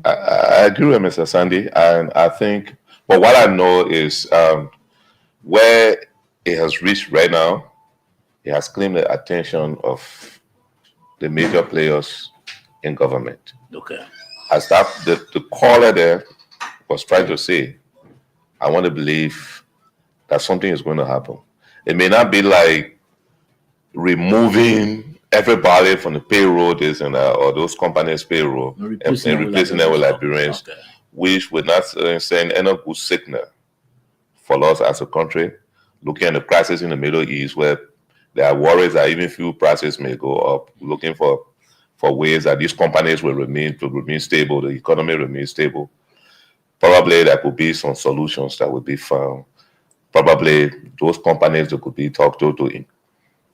I agree with Mr. Sandy, and I think, but what I know is where it has reached right now, it has claimed the attention of the major players in government. Okay. As that the caller there was trying to say, I want to believe that something is going to happen. It may not be like removing everybody from the payroll, or those companies' payroll, and replacing them with Liberians, okay, which would not send any good signal for us as a country. Looking at the crisis in the Middle East, where there are worries that even fuel prices may go up, looking for ways that these companies will remain stable, the economy remain stable. Probably there could be some solutions that would be found. Probably those companies that could be talked to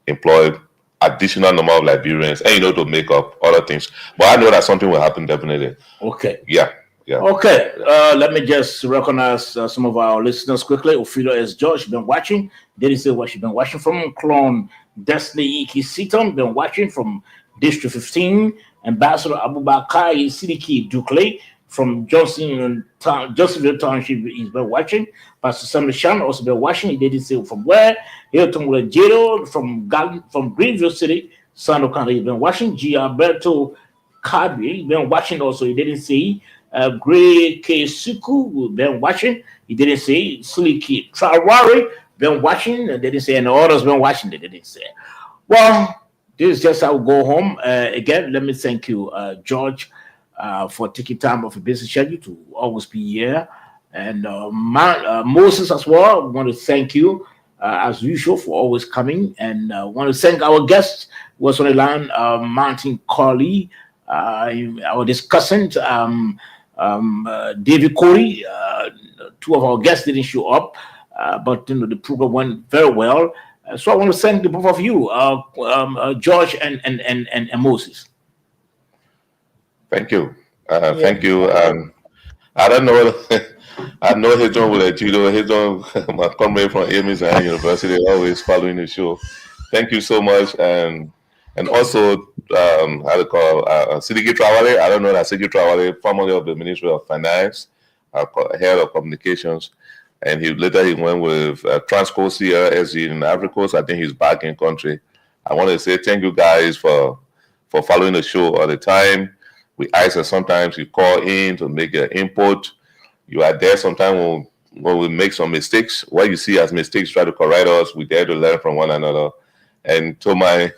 employ additional number of Liberians and to make up other things. But I know that something will happen definitely. Okay. Yeah. Okay. Let me just recognize some of our listeners quickly. Ophelia S. George, been watching. Didn't say what she's been watching from. Clone Destiny Iki Seaton, been watching from District 15. Ambassador Abubakar Sidiki Dukley from Johnsonville Township, he's been watching. Pastor Samuel Shan also been watching. He didn't say from where. Hilton Jero from Greenville City, Sando County, he's been watching. G. Alberto Kadri, he's been watching also. He didn't say. Gray K. Suku, been watching. He didn't say. Siliki Traoré, been watching. They didn't say. And the others been watching. They didn't say. Well, this is just how we go home. Again, let me thank you, George, for taking time off a busy schedule to always be here. And Moses as well, I want to thank you, as usual, for always coming. And I want to thank our guests who was on the line, Martin Corley, our discussant, David Corey. Two of our guests didn't show up, but the program went very well. So I want to thank the both of you, George and Moses. Thank you. Thank you. I don't know. I know his own with a judo. His own, my comrade from Ames and University, always following the show. Thank you so much, and also how to call Sidiki Traore. I don't know that Sidiki Traore, formerly of the Ministry of Finance, head of communications, and he went with Transco Sierra SG in Ivory Coast. I think he's back in country. I want to say thank you guys for following the show all the time. We ask that sometimes you call in to make an input. You are there sometimes when we make some mistakes. What you see as mistakes, try to correct us. We're there to learn from one another. And to my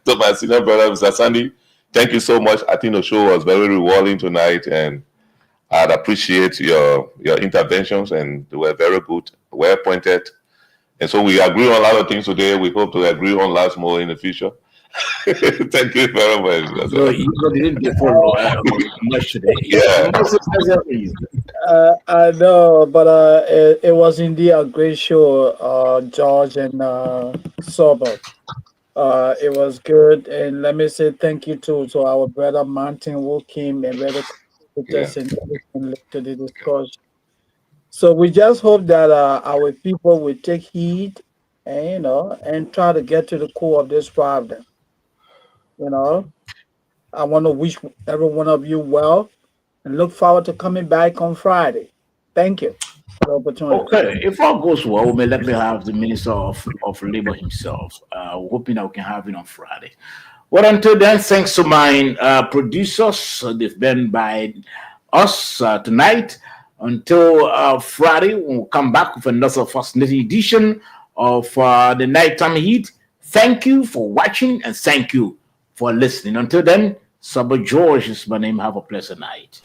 to my senior brother, Mr. Sandy, thank you so much. I think the show was very rewarding tonight, and I'd appreciate your interventions, and they were very good, well pointed. And so we agree on a lot of things today. We hope to agree on lots more in the future. Thank you very much. So you didn't get follow much today. Yeah. I know, but it was indeed a great show, George and Sober. It was good, and let me say thank you to our brother Martin who came and really contributed to the discussion. So we just hope that our people will take heed, and and try to get to the core of this problem. I want to wish every one of you well, and look forward to coming back on Friday. Thank you for the opportunity. Okay, if all goes well, let me have the Minister of Labor himself. Hoping I can have it on Friday. Well, until then, thanks to my producers. They've been by us tonight. Until Friday, we'll come back with another fascinating edition of the Nighttime Heat. Thank you for watching, and thank you for listening. Until then, Sabo George is my name. Have a pleasant night.